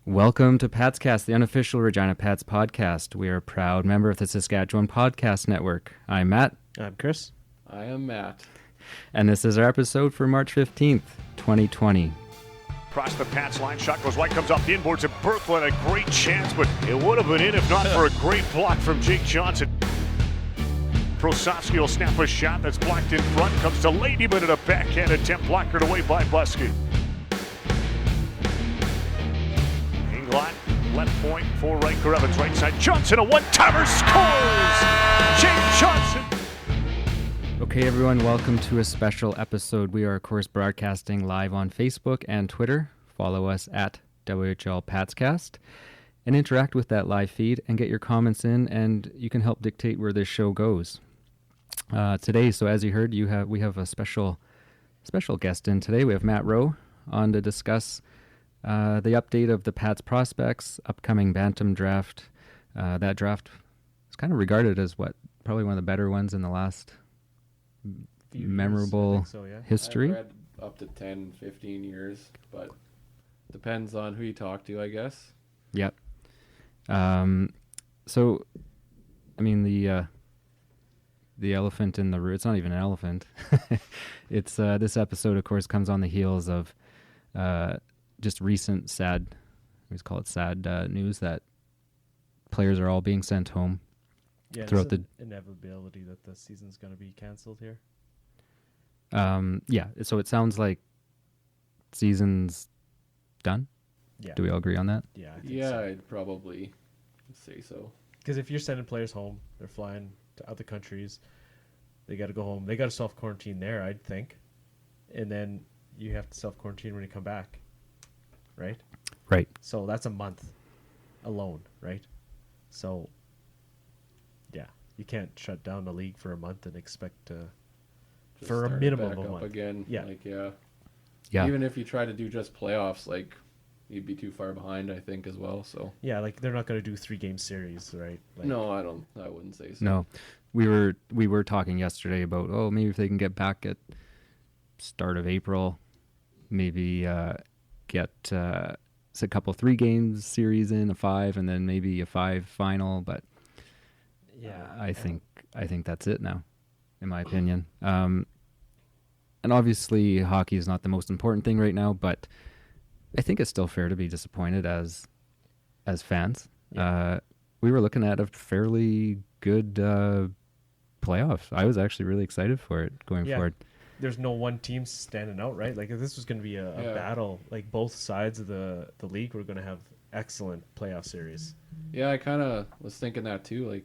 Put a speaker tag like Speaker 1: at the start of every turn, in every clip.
Speaker 1: Welcome to Patscast, the unofficial Regina Pats podcast. We are a proud member of the Saskatchewan Podcast Network. I'm Matt.
Speaker 2: I'm Chris.
Speaker 3: I am Matt.
Speaker 1: And this is our episode for March 15th, 2020.
Speaker 4: Across the Pats line, shot goes wide, comes off the inboards, and Berthold had a great chance, but it would have been in if not for a great block from Jake Johnson. Prosofsky will snap a shot that's blocked in front, comes to Ladyman at a backhand attempt, blocked away by Busky. Inglot, left point for Riker Evans, right side. Johnson, a one-timer, scores! Jake Johnson!
Speaker 1: Okay, everyone, welcome to a special episode. We are, of course, broadcasting live on Facebook and Twitter. Follow us at WHL Patscast and interact with that live feed and get your comments in, and you can help dictate where this show goes. Today, so as you heard, we have a special guest in today. We have Matt Rowe on to discuss the update of the Pats prospects, upcoming Bantam draft. That draft is kind of regarded as probably one of the better ones in the last memorable history.
Speaker 3: I've read up to 10, 15 years, but depends on who you talk to, I guess.
Speaker 1: Yep. So, I mean, the elephant in the room, it's not even an elephant. It's this episode, of course, comes on the heels of just recent sad news that players are all being sent home.
Speaker 2: Yeah,
Speaker 1: throughout the
Speaker 2: inevitability that the season's going to be canceled here.
Speaker 1: Yeah, so it sounds like season's done.
Speaker 2: Yeah.
Speaker 1: Do we all agree on that?
Speaker 2: Yeah, I think
Speaker 3: Yeah,
Speaker 2: so.
Speaker 3: I'd probably say so.
Speaker 2: Because if you're sending players home, they're flying to other countries. They got to go home. They got to self-quarantine there, I'd think. And then you have to self-quarantine when you come back, right?
Speaker 1: Right.
Speaker 2: So that's a month alone, right? So, yeah, you can't shut down the league for a month and expect to,
Speaker 3: Just
Speaker 2: for a
Speaker 3: start it
Speaker 2: minimum
Speaker 3: back
Speaker 2: of a
Speaker 3: up
Speaker 2: month.
Speaker 3: again.
Speaker 2: Yeah.
Speaker 1: Yeah.
Speaker 3: Even if you try to do just playoffs, you'd be too far behind, I think, as well. So
Speaker 2: Yeah, they're not going to do 3-game series, right?
Speaker 3: no, I wouldn't say so.
Speaker 1: No. We were talking yesterday about, maybe if they can get back at start of April, maybe get a couple 3-game series in, a 5, and then maybe a 5 final, but
Speaker 2: Yeah,
Speaker 1: I think that's it now, in my opinion. And obviously, hockey is not the most important thing right now, but I think it's still fair to be disappointed as fans.
Speaker 2: Yeah.
Speaker 1: We were looking at a fairly good playoffs. I was actually really excited for it going forward.
Speaker 2: There's no one team standing out, right? Like, if this was going to be a battle, like both sides of the league were going to have excellent playoff series.
Speaker 3: Yeah, I kind of was thinking that too.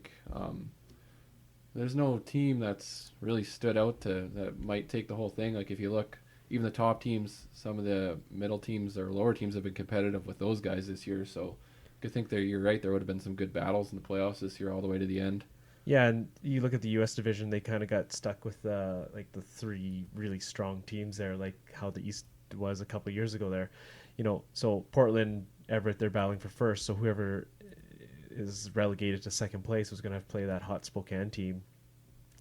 Speaker 3: There's no team that's really stood out that might take the whole thing. Like, if you look, even the top teams, some of the middle teams or lower teams have been competitive with those guys this year. So I could think you're right. There would have been some good battles in the playoffs this year all the way to the end.
Speaker 2: Yeah, and you look at the U.S. division, they kind of got stuck with the 3 really strong teams there, like how the East was a couple of years ago there. So Portland, Everett, they're battling for first. So whoever is relegated to second place was going to have to play that hot Spokane team.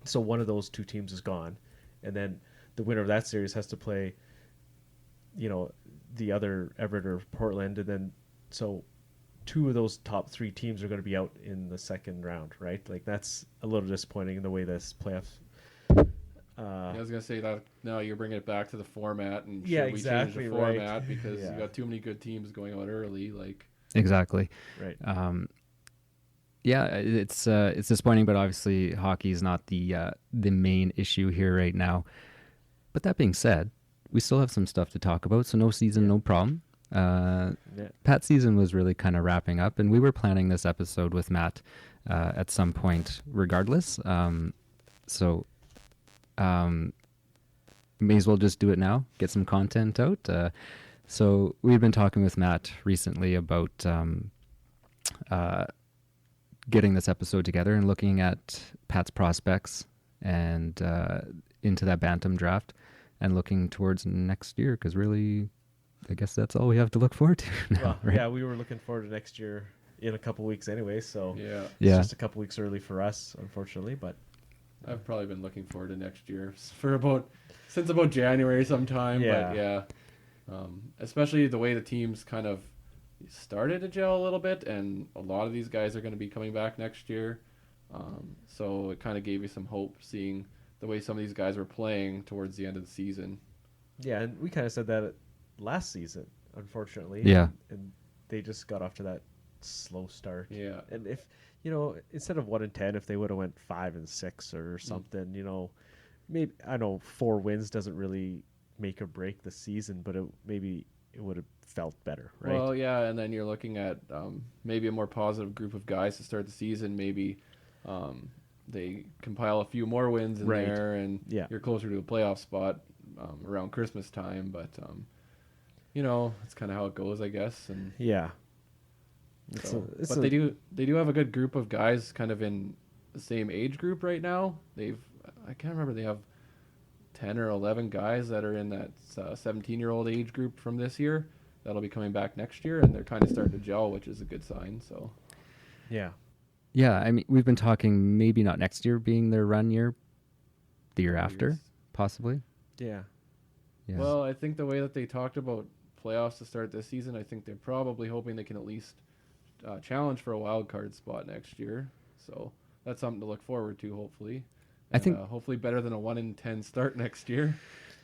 Speaker 2: So one of those 2 teams is gone. And then the winner of that series has to play, the other Everett or Portland. And then so 2 of those top 3 teams are going to be out in the second round, right? Like, that's a little disappointing in the way this playoff.
Speaker 3: I was gonna say that. No, you're bringing it back to the format, and
Speaker 2: Yeah,
Speaker 3: should we
Speaker 2: exactly,
Speaker 3: change the
Speaker 2: right.
Speaker 3: format because
Speaker 2: Yeah.
Speaker 3: you got too many good teams going out early.
Speaker 1: Exactly.
Speaker 2: Right.
Speaker 1: Yeah, it's disappointing, but obviously hockey is not the main issue here right now. But that being said, we still have some stuff to talk about. So no season, no problem. Pat season was really kind of wrapping up, and we were planning this episode with Matt at some point regardless. May as well just do it now, get some content out. So we've been talking with Matt recently about getting this episode together and looking at Pat's prospects and into that Bantam draft and looking towards next year, because really, I guess that's all we have to look forward to now,
Speaker 2: Well,
Speaker 1: right?
Speaker 2: Yeah, we were looking forward to next year in a couple weeks anyway, so
Speaker 3: Yeah.
Speaker 2: it's
Speaker 1: Yeah.
Speaker 2: just a couple weeks early for us, unfortunately, but
Speaker 3: I've probably been looking forward to next year since about January sometime.
Speaker 2: Yeah.
Speaker 3: But yeah, especially the way the teams kind of, started to gel a little bit, and a lot of these guys are going to be coming back next year. So it kind of gave you some hope seeing the way some of these guys were playing towards the end of the season.
Speaker 2: Yeah, and we kind of said that last season, unfortunately.
Speaker 1: Yeah.
Speaker 2: And they just got off to that slow start.
Speaker 3: Yeah.
Speaker 2: And if, instead of 1-10, if they would have went 5-6 or something, maybe, I know 4 wins doesn't really make or break the season, but maybe it would have felt better, right?
Speaker 3: Well, yeah, and then you're looking at maybe a more positive group of guys to start the season. Maybe they compile a few more wins in there, and you're closer to a playoff spot around Christmas time. But it's kind of how it goes, I guess. And
Speaker 2: yeah.
Speaker 3: But they do have a good group of guys, kind of in the same age group right now. I can't remember, they have 10 or 11 guys that are in that 17-year-old age group from this year that'll be coming back next year, and they're kind of starting to gel, which is a good sign. So
Speaker 2: yeah.
Speaker 1: Yeah, I mean, we've been talking maybe not next year being their run year, the year after, possibly.
Speaker 2: Yeah.
Speaker 3: Well, I think the way that they talked about playoffs to start this season, I think they're probably hoping they can at least challenge for a wild card spot next year. So that's something to look forward to, hopefully. And,
Speaker 1: I think
Speaker 3: hopefully better than a 1-10 start next year.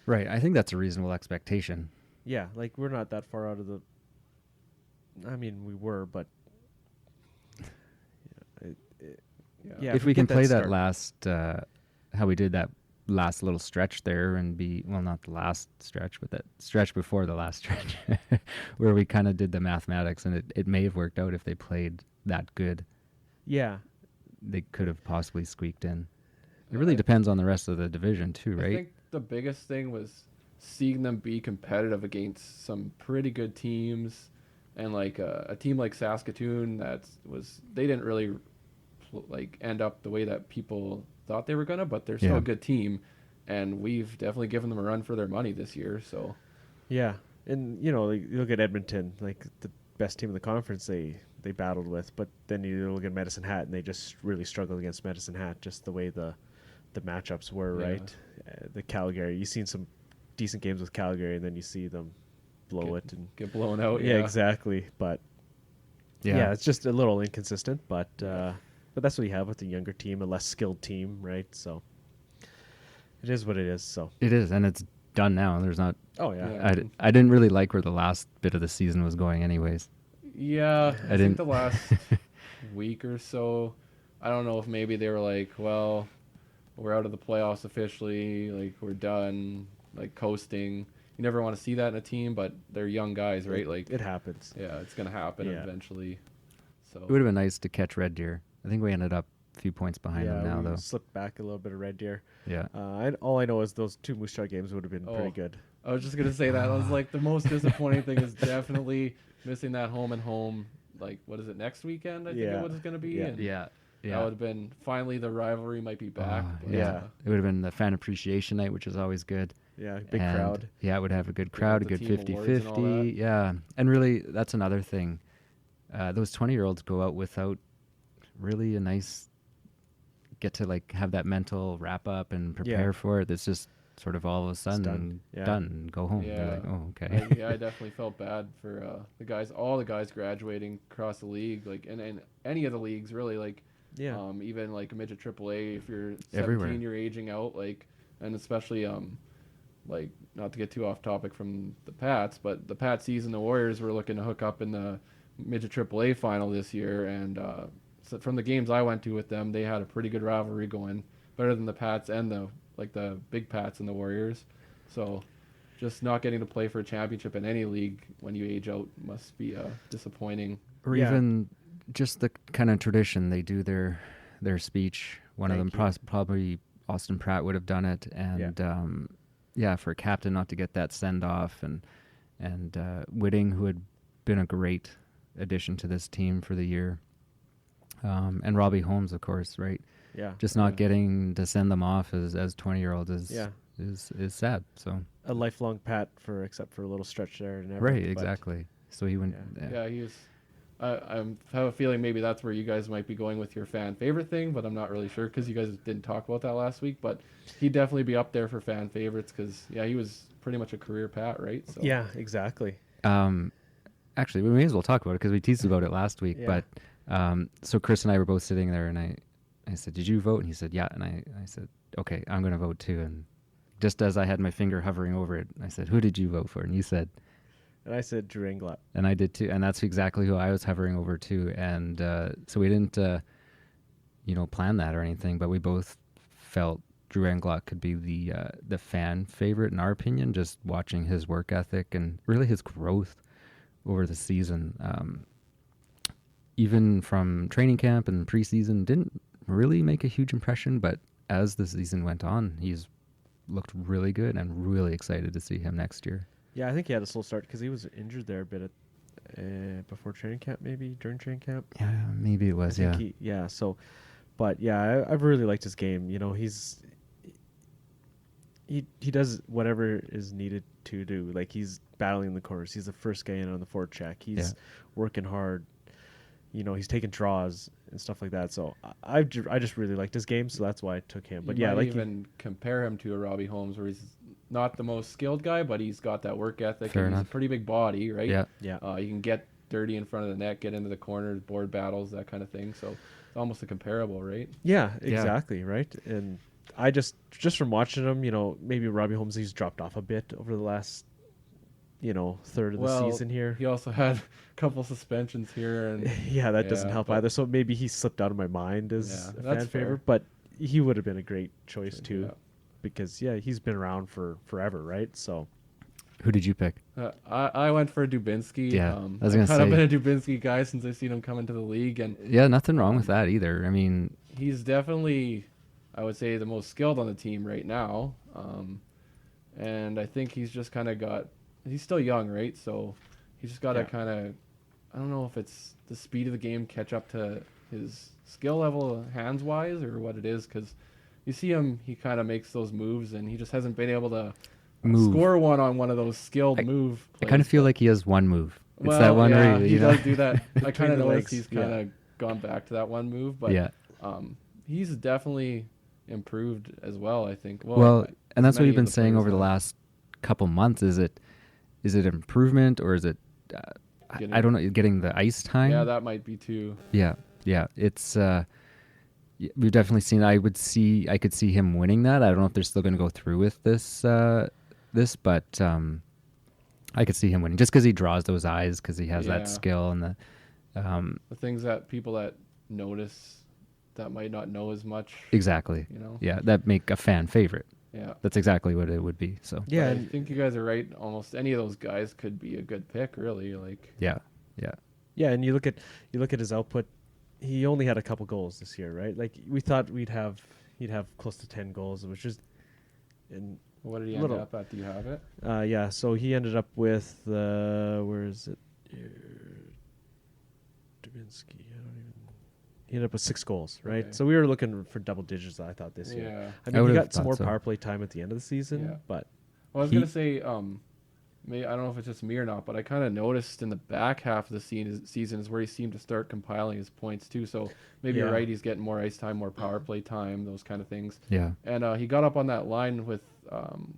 Speaker 1: Right. I think that's a reasonable expectation.
Speaker 2: Yeah, like we're not that far out of the. I mean, we were, but yeah.
Speaker 1: If we can play that last, how we did that last little stretch there, and not the last stretch, but that stretch before the last stretch, where we kind of did the mathematics, and it may have worked out if they played that good.
Speaker 2: Yeah,
Speaker 1: they could have possibly squeaked in. It really depends on the rest of the division too, right?
Speaker 3: I think the biggest thing was seeing them be competitive against some pretty good teams, and like a team like Saskatoon they didn't really end up the way that people thought they were gonna, but they're still a good team, and we've definitely given them a run for their money this year. So
Speaker 2: yeah, and you look at Edmonton, like the best team in the conference they battled with, but then you look at Medicine Hat and they just really struggled against Medicine Hat, just the way the matchups were, right? The Calgary, you've seen some decent games with Calgary, and then you see them blow it and
Speaker 3: get blown out.
Speaker 2: Yeah, exactly. But yeah, it's just a little inconsistent. But that's what you have with a younger team, a less skilled team, right? So it is what it is. So
Speaker 1: it is, and it's done now. There's not.
Speaker 2: Oh yeah.
Speaker 1: I didn't really like where the last bit of the season was going, anyways.
Speaker 3: Yeah, I think the last week or so, I don't know if maybe they were like, well, we're out of the playoffs officially, like we're done, like coasting. You never want to see that in a team, but they're young guys, right? Like
Speaker 2: it happens.
Speaker 3: Yeah, it's gonna happen eventually. So
Speaker 1: it would have been nice to catch Red Deer. I think we ended up a few points behind them now, though.
Speaker 2: Slipped back a little bit of Red Deer.
Speaker 1: Yeah.
Speaker 2: All I know is those 2 Moose Jaw games would have been pretty good.
Speaker 3: I was just gonna say that. I was like, the most disappointing thing is definitely missing that home and home. Like, what is it, next weekend? I think it was going to be.
Speaker 1: Yeah.
Speaker 3: That would have been, finally the rivalry might be back.
Speaker 1: It would have been the fan appreciation night, which is always good.
Speaker 2: Yeah, big crowd.
Speaker 1: Yeah, it would have a good crowd, a good 50-50. Yeah, and really, that's another thing. Those 20-year-olds go out without really a nice, get to like have that mental wrap up and prepare for it. It's just sort of all of a sudden done and go home.
Speaker 3: Yeah.
Speaker 1: They're like, oh, okay.
Speaker 3: I definitely felt bad for all the guys graduating across the league, like and any of the leagues really, like even like midget AAA. If you're 17,
Speaker 1: everywhere.
Speaker 3: You're aging out, like, and especially like, not to get too off topic from the Pats, but the Patsies and the Warriors were looking to hook up in the midget AAA final this year, and so from the games I went to with them, they had a pretty good rivalry going, better than the Pats and the big Pats and the Warriors. So just not getting to play for a championship in any league when you age out must be disappointing.
Speaker 1: Or even just the kind of tradition. They do their speech. One of them probably Austin Pratt would have done it. And for a captain not to get that send off, and Whitting, who had been a great addition to this team for the year. And Robbie Holmes, of course, right?
Speaker 2: Yeah.
Speaker 1: Just not getting to send them off as 20-year-olds is sad. So
Speaker 2: a lifelong Pat except for a little stretch there and
Speaker 1: right, exactly. So he went.
Speaker 3: He was. I have a feeling maybe that's where you guys might be going with your fan favorite thing, but I'm not really sure because you guys didn't talk about that last week. But he'd definitely be up there for fan favorites because he was pretty much a career Pat, right? So.
Speaker 2: Yeah, exactly.
Speaker 1: actually, we may as well talk about it because we teased about it last week.
Speaker 2: Yeah.
Speaker 1: But so Chris and I were both sitting there, and I said, "Did you vote?" And he said, "Yeah." And I said, "Okay, I'm going to vote too." And just as I had my finger hovering over it, I said, "Who did you vote for?" And you said,
Speaker 2: And I said Drew Englot.
Speaker 1: and I did too. And that's exactly who I was hovering over too. And so we didn't, plan that or anything, but we both felt Drew Englot could be the fan favorite in our opinion, just watching his work ethic and really his growth over the season. Even from training camp and preseason, didn't really make a huge impression, but as the season went on, he's looked really good and really excited to see him next year.
Speaker 2: Yeah, I think he had a slow start because he was injured there a bit before training camp, maybe during training camp.
Speaker 1: Yeah, maybe it was,
Speaker 2: I think But yeah, I've really liked his game. He does whatever is needed to do. Like, he's battling the corners. He's the first guy in on the forward check. He's working hard. He's taking draws and stuff like that. So I just really liked his game, so that's why I took him. But
Speaker 3: you
Speaker 2: yeah,
Speaker 3: might even compare him to a Robbie Holmes, where he's not the most skilled guy, but he's got that work ethic.
Speaker 1: Fair
Speaker 3: and
Speaker 1: enough.
Speaker 3: He's a pretty big body, right?
Speaker 1: Yeah.
Speaker 2: Yeah.
Speaker 3: You can get dirty in front of the net, get into the corners, board battles, that kind of thing. So it's almost a comparable, right?
Speaker 2: Yeah, exactly, right? And I just from watching him, maybe Robbie Holmes, he's dropped off a bit over the last, third of the season here.
Speaker 3: He also had a couple suspensions here, and
Speaker 2: Yeah, that doesn't help either. So maybe he slipped out of my mind as a fan favorite, but he would have been a great choice too, because he's been around for forever, right? So
Speaker 1: Who did you pick?
Speaker 3: I went for Dubinsky.
Speaker 1: Yeah, I was
Speaker 3: I've
Speaker 1: gonna
Speaker 3: kind of
Speaker 1: say.
Speaker 3: been a Dubinsky guy since I've seen him come into the league, and
Speaker 1: Yeah, nothing wrong with that either. I mean,
Speaker 3: he's definitely, I would say, the most skilled on the team right now. And I think he's just kind of he's still young, right? So he's just got to kind of, I don't know if it's the speed of the game catch up to his skill level hands-wise or what it is, because you see him, he kind of makes those moves, and he just hasn't been able to score one on one of those skilled move
Speaker 1: I
Speaker 3: plays.
Speaker 1: kind of feel like he has one move. It's
Speaker 3: Well,
Speaker 1: that one where
Speaker 3: he does do that. I kind of
Speaker 2: the
Speaker 3: noticed
Speaker 2: legs,
Speaker 3: he's kind of gone back to that one move, but he's definitely improved as well, I think.
Speaker 1: Well, and that's what
Speaker 3: many
Speaker 1: you've been
Speaker 3: of the
Speaker 1: saying
Speaker 3: players
Speaker 1: over the
Speaker 3: have.
Speaker 1: last couple months. Is it improvement, or is it I don't know, getting the ice time?
Speaker 3: Yeah, that might be too.
Speaker 1: Yeah. It's we've definitely seen. I could see him winning that. I don't know if they're still going to go through with this, but I could see him winning just because he draws those eyes, because he has that skill and
Speaker 3: The things that people that notice that might not know as much.
Speaker 1: exactly. Yeah, that make a fan favorite.
Speaker 3: Yeah.
Speaker 1: That's exactly what it would be. So
Speaker 2: yeah,
Speaker 3: But I think you guys are right. Almost any of those guys could be a good pick, really. Like,
Speaker 1: yeah.
Speaker 2: and you look at his output. He only had a couple goals this year, right? Like, we thought he'd have close to 10 goals, which is
Speaker 3: what did he end up at? Do you have it?
Speaker 2: So he ended up with where is it? Dubinsky. He ended up with 6 goals, right?
Speaker 3: Okay.
Speaker 2: So we were looking for double digits, I thought, this year.
Speaker 3: Yeah.
Speaker 2: I
Speaker 1: I
Speaker 2: mean, he
Speaker 1: would've
Speaker 2: got some
Speaker 1: thought
Speaker 2: more
Speaker 1: so.
Speaker 2: power play time at the end of the season,
Speaker 3: Yeah.
Speaker 2: but
Speaker 3: Well, I was going to say, I don't know if it's just me or not, but I kind of noticed in the back half of the season is where he seemed to start compiling his points too. So maybe you're right, he's getting more ice time, more power play time, those kind of things.
Speaker 1: Yeah.
Speaker 3: And he got up on that line with,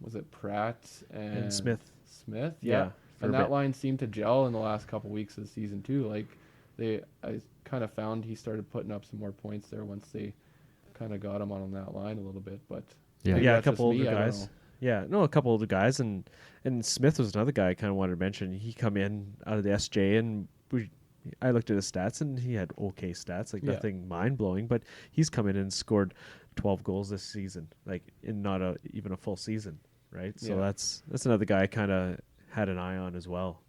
Speaker 3: was it Pratt and
Speaker 2: Smith.
Speaker 3: Smith,
Speaker 2: Yeah, for
Speaker 3: and
Speaker 2: a
Speaker 3: that
Speaker 2: bit.
Speaker 3: line seemed to gel in the last couple weeks of the season too. Like, I kind of found he started putting up some more points there once they kind of got him on that line a little bit. But
Speaker 1: Yeah.
Speaker 3: maybe
Speaker 2: Yeah, a
Speaker 3: that's just
Speaker 2: couple
Speaker 3: me,
Speaker 2: older
Speaker 3: I don't
Speaker 2: guys.
Speaker 3: know.
Speaker 2: Yeah, no, a couple older guys, and Smith was another guy I kind of wanted to mention. He come in out of the SJ, and I looked at his stats, and he had okay stats, like nothing mind blowing, but he's come in and scored 12 goals this season, like in not even a full season, right? So that's another guy I kind of had an eye on as well.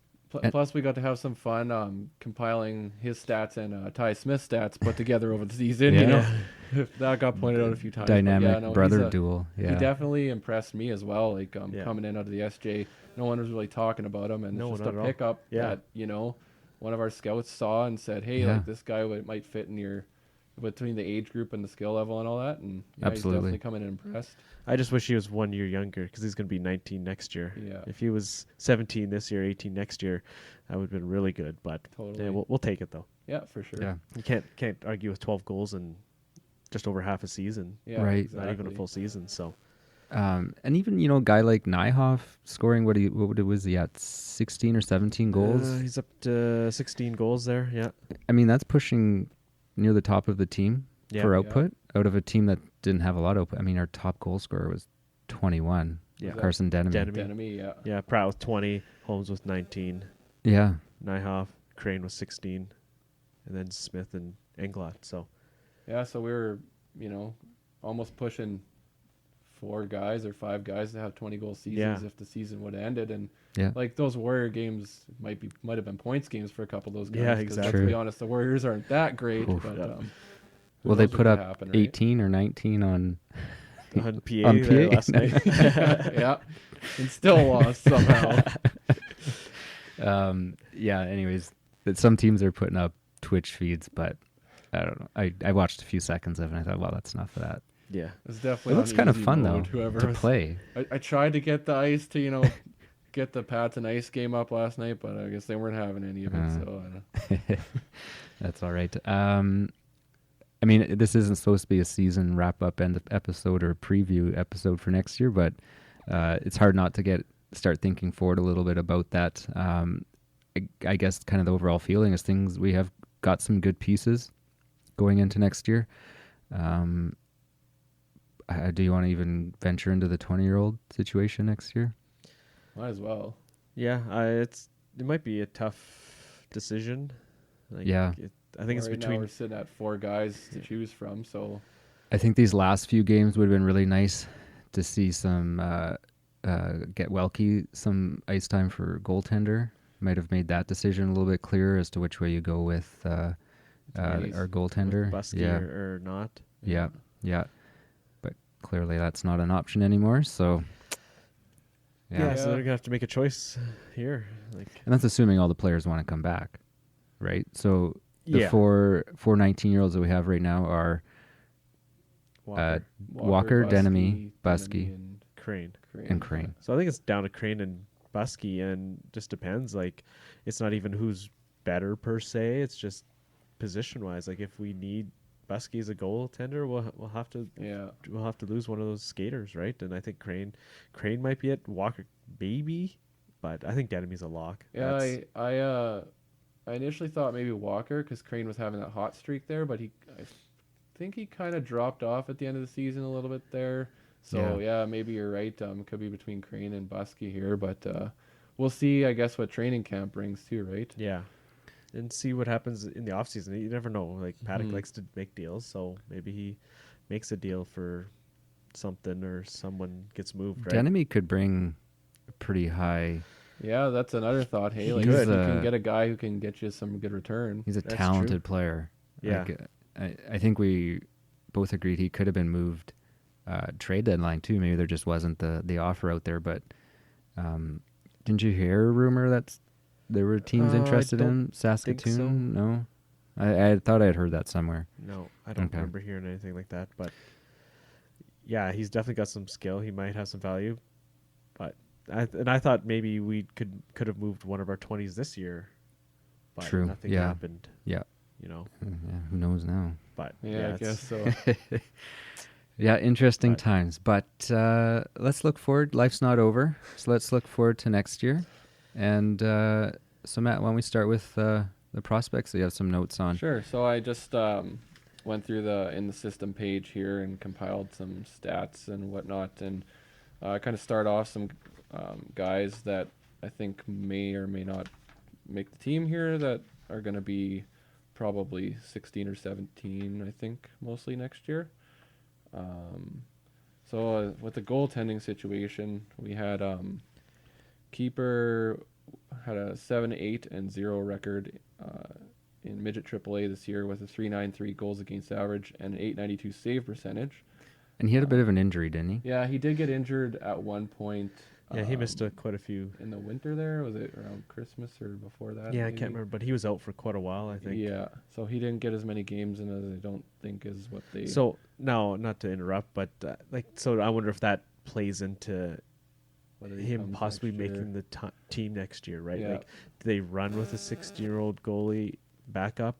Speaker 3: Plus, we got to have some fun compiling his stats and Ty Smith's stats put together over the season. You know, that got pointed out a few times. But
Speaker 1: Dynamic brother duel.
Speaker 3: He
Speaker 1: Yeah.
Speaker 3: definitely impressed me as well. Like coming in out of the SJ, no one was really talking about him, and
Speaker 2: No,
Speaker 3: it's
Speaker 2: not
Speaker 3: just
Speaker 2: at
Speaker 3: a
Speaker 2: all.
Speaker 3: pickup
Speaker 2: Yeah.
Speaker 3: that one of our scouts saw and said, "Hey, like this guy might fit in your between the age group and the skill level and all that." And he's
Speaker 1: Absolutely.
Speaker 3: definitely coming in impressed.
Speaker 2: I just wish he was 1 year younger, because he's going to be 19 next year.
Speaker 3: Yeah.
Speaker 2: If he was 17 this year, 18 next year, that would have been really good. But
Speaker 3: Totally.
Speaker 2: we'll take it though.
Speaker 3: Yeah, for sure.
Speaker 1: Yeah.
Speaker 2: You can't argue with 12 goals in just over half a season.
Speaker 3: Yeah,
Speaker 1: Right.
Speaker 2: Not even a
Speaker 3: exactly.
Speaker 2: full season. So
Speaker 1: And even, a guy like Nyhoff scoring, was he at, 16 or 17 goals?
Speaker 2: He's up to 16 goals there, yeah.
Speaker 1: I mean, that's pushing near the top of the team for
Speaker 2: Yeah.
Speaker 1: output out of a team that didn't have a lot of output. I mean, our top goal scorer was 21.
Speaker 2: Yeah.
Speaker 1: Carson Denemy.
Speaker 3: Denemy, yeah.
Speaker 2: Yeah, Pratt with 20, Holmes with 19,
Speaker 1: Yeah.
Speaker 2: Nyhoff, Crane with 16, and then Smith and Englot. So
Speaker 3: Yeah, so we were, almost pushing 4 guys or 5 guys to have 20-goal seasons if the season would have ended. And like those Warrior games might have been points games for a couple of those guys.
Speaker 2: Yeah,
Speaker 3: 'cause
Speaker 2: exactly.
Speaker 3: To be honest, the Warriors aren't that great.
Speaker 1: Oof.
Speaker 3: But
Speaker 1: Well, they
Speaker 3: knows
Speaker 1: put
Speaker 3: what
Speaker 1: up
Speaker 3: could happen, right?
Speaker 1: 18 or 19 on
Speaker 2: on PA,
Speaker 1: On
Speaker 2: there
Speaker 1: PA.
Speaker 2: last night.
Speaker 3: Yeah, and still lost somehow.
Speaker 1: Anyways, some teams are putting up Twitch feeds, but I don't know. I watched a few seconds of it and I thought, well, that's enough of that.
Speaker 2: Yeah.
Speaker 3: It's definitely
Speaker 1: It looks
Speaker 3: on
Speaker 1: kind of
Speaker 3: easy
Speaker 1: fun,
Speaker 3: mode,
Speaker 1: though,
Speaker 3: whoever
Speaker 1: to
Speaker 3: was-
Speaker 1: play.
Speaker 3: I tried to get the ice to, get the Pats and Ice game up last night, but I guess they weren't having any of it. So
Speaker 1: That's all right. I mean, this isn't supposed to be a season wrap-up episode or preview episode for next year, but it's hard not to start thinking forward a little bit about that. I guess kind of the overall feeling is we have got some good pieces going into next year. Do you want to even venture into the 20-year-old situation next year?
Speaker 3: might as well.
Speaker 2: Yeah, it might be a tough decision.
Speaker 1: Yeah.
Speaker 2: I think it's
Speaker 3: Right now
Speaker 2: between
Speaker 3: we're sitting at 4 guys to choose from, so
Speaker 1: I think these last few games would have been really nice to see some get Welke some ice time for goaltender. Might have made that decision a little bit clearer as to which way you go with our goaltender.
Speaker 2: Busky or not.
Speaker 1: Yeah. But clearly that's not an option anymore. So
Speaker 2: Yeah, so they're gonna have to make a choice here.
Speaker 1: and that's assuming all the players want to come back, right? So the
Speaker 2: Yeah.
Speaker 1: four 19-year-olds that we have right now are Walker, Denemy, Busky,
Speaker 3: and
Speaker 2: Crane.
Speaker 1: and Crane.
Speaker 2: So I think it's down to Crane and Busky, and just depends. Like, it's not even who's better per se. It's just position wise. Like, if we need Busky as a goaltender, we'll have to lose one of those skaters, right? And I think Crane might be it. Walker maybe, but I think Denemy's a lock.
Speaker 3: Yeah, I initially thought maybe Walker because Crane was having that hot streak there, but I think he kind of dropped off at the end of the season a little bit there. So yeah, maybe you're right. It could be between Crane and Busky here, but we'll see. I guess what training camp brings too, right?
Speaker 2: Yeah. And see what happens in the offseason. You never know. Like, Paddock likes to make deals, so maybe he makes a deal for something or someone gets moved, right?
Speaker 1: Denemy could bring a pretty high.
Speaker 3: Yeah, that's another thought. Hey, like
Speaker 1: He's,
Speaker 3: you can get a guy who can get you some good return.
Speaker 1: He's a
Speaker 2: That's
Speaker 1: talented player.
Speaker 2: Yeah.
Speaker 1: Like, I think we both agreed he could have been moved trade deadline too. Maybe there just wasn't the offer out there. But didn't you hear a rumor that there were teams interested in Saskatoon?
Speaker 2: so.
Speaker 1: No, I thought I had heard that somewhere.
Speaker 2: No, I don't remember hearing anything like that. But yeah, he's definitely got some skill. He might have some value. But I thought maybe we could have moved one of our 20s this year. But
Speaker 1: True.
Speaker 2: nothing
Speaker 1: Yeah.
Speaker 2: happened.
Speaker 1: Yeah.
Speaker 2: Yeah,
Speaker 1: Who knows now?
Speaker 2: but
Speaker 3: Yeah, I guess so.
Speaker 1: Yeah, interesting
Speaker 2: But-
Speaker 1: times. But let's look forward. Life's not over, so let's look forward to next year. And so, Matt, why don't we start with the prospects that you have some notes on?
Speaker 3: Sure. So I just went through the in the system page here and compiled some stats and whatnot, and kind of start off some guys that I think may or may not make the team here that are going to be probably 16 or 17, I think, mostly next year. So with the goaltending situation, we had keeper had a 7-8-0 record in midget AAA this year with a 3.93 goals against average and an 8.92 save percentage.
Speaker 1: And he had a bit of an injury, didn't he?
Speaker 3: Yeah, he did get injured at one point.
Speaker 2: yeah, he missed quite a few.
Speaker 3: in the winter there. Was it around Christmas or before that?
Speaker 2: Yeah, I
Speaker 3: maybe?
Speaker 2: can't remember, but he was out for quite a while, I think.
Speaker 3: Yeah, so he didn't get as many games in as I don't think is what they.
Speaker 2: So now, not to interrupt, but so I wonder if that plays into
Speaker 3: whether he
Speaker 2: him
Speaker 3: comes
Speaker 2: possibly
Speaker 3: next year.
Speaker 2: making the team next year, right?
Speaker 3: Yeah.
Speaker 2: Like, do they run with a 16-year-old goalie backup,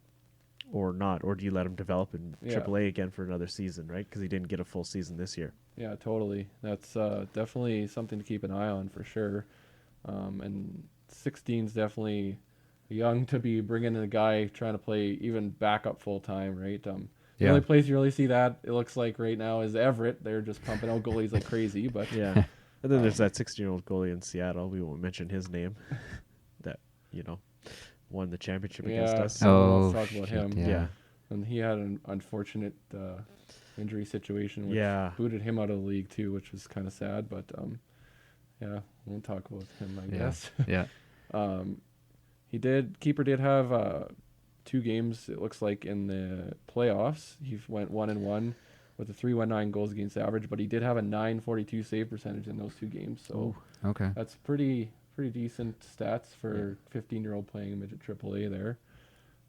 Speaker 2: or not, or do you let him develop in
Speaker 3: Yeah.
Speaker 2: AAA again for another season, right? Because he didn't get a full season this year.
Speaker 3: Yeah, totally. That's definitely something to keep an eye on for sure. And 16 is definitely young to be bringing in a guy trying to play even backup full time, right? The
Speaker 1: Yeah.
Speaker 3: only place you really see that, it looks like right now, is Everett. They're just pumping out goalies like crazy. But
Speaker 2: Yeah. And then there's that 16-year-old goalie in Seattle. We won't mention his name. That, won the championship against us.
Speaker 3: so let's talk
Speaker 1: shit,
Speaker 3: about him.
Speaker 2: Yeah.
Speaker 3: And he had an unfortunate injury situation, which
Speaker 2: Yeah.
Speaker 3: booted him out of the league too, which was kind of sad. But yeah, won't talk about him, I
Speaker 1: Yeah.
Speaker 3: guess.
Speaker 1: Yeah.
Speaker 3: Keeper did have 2 games, it looks like, in the playoffs. He went 1-1 with a 3.19 goals against average, but he did have a 942 save percentage in those 2 games. So
Speaker 1: Okay.
Speaker 3: that's pretty decent stats for 15-year-old playing midget AAA there.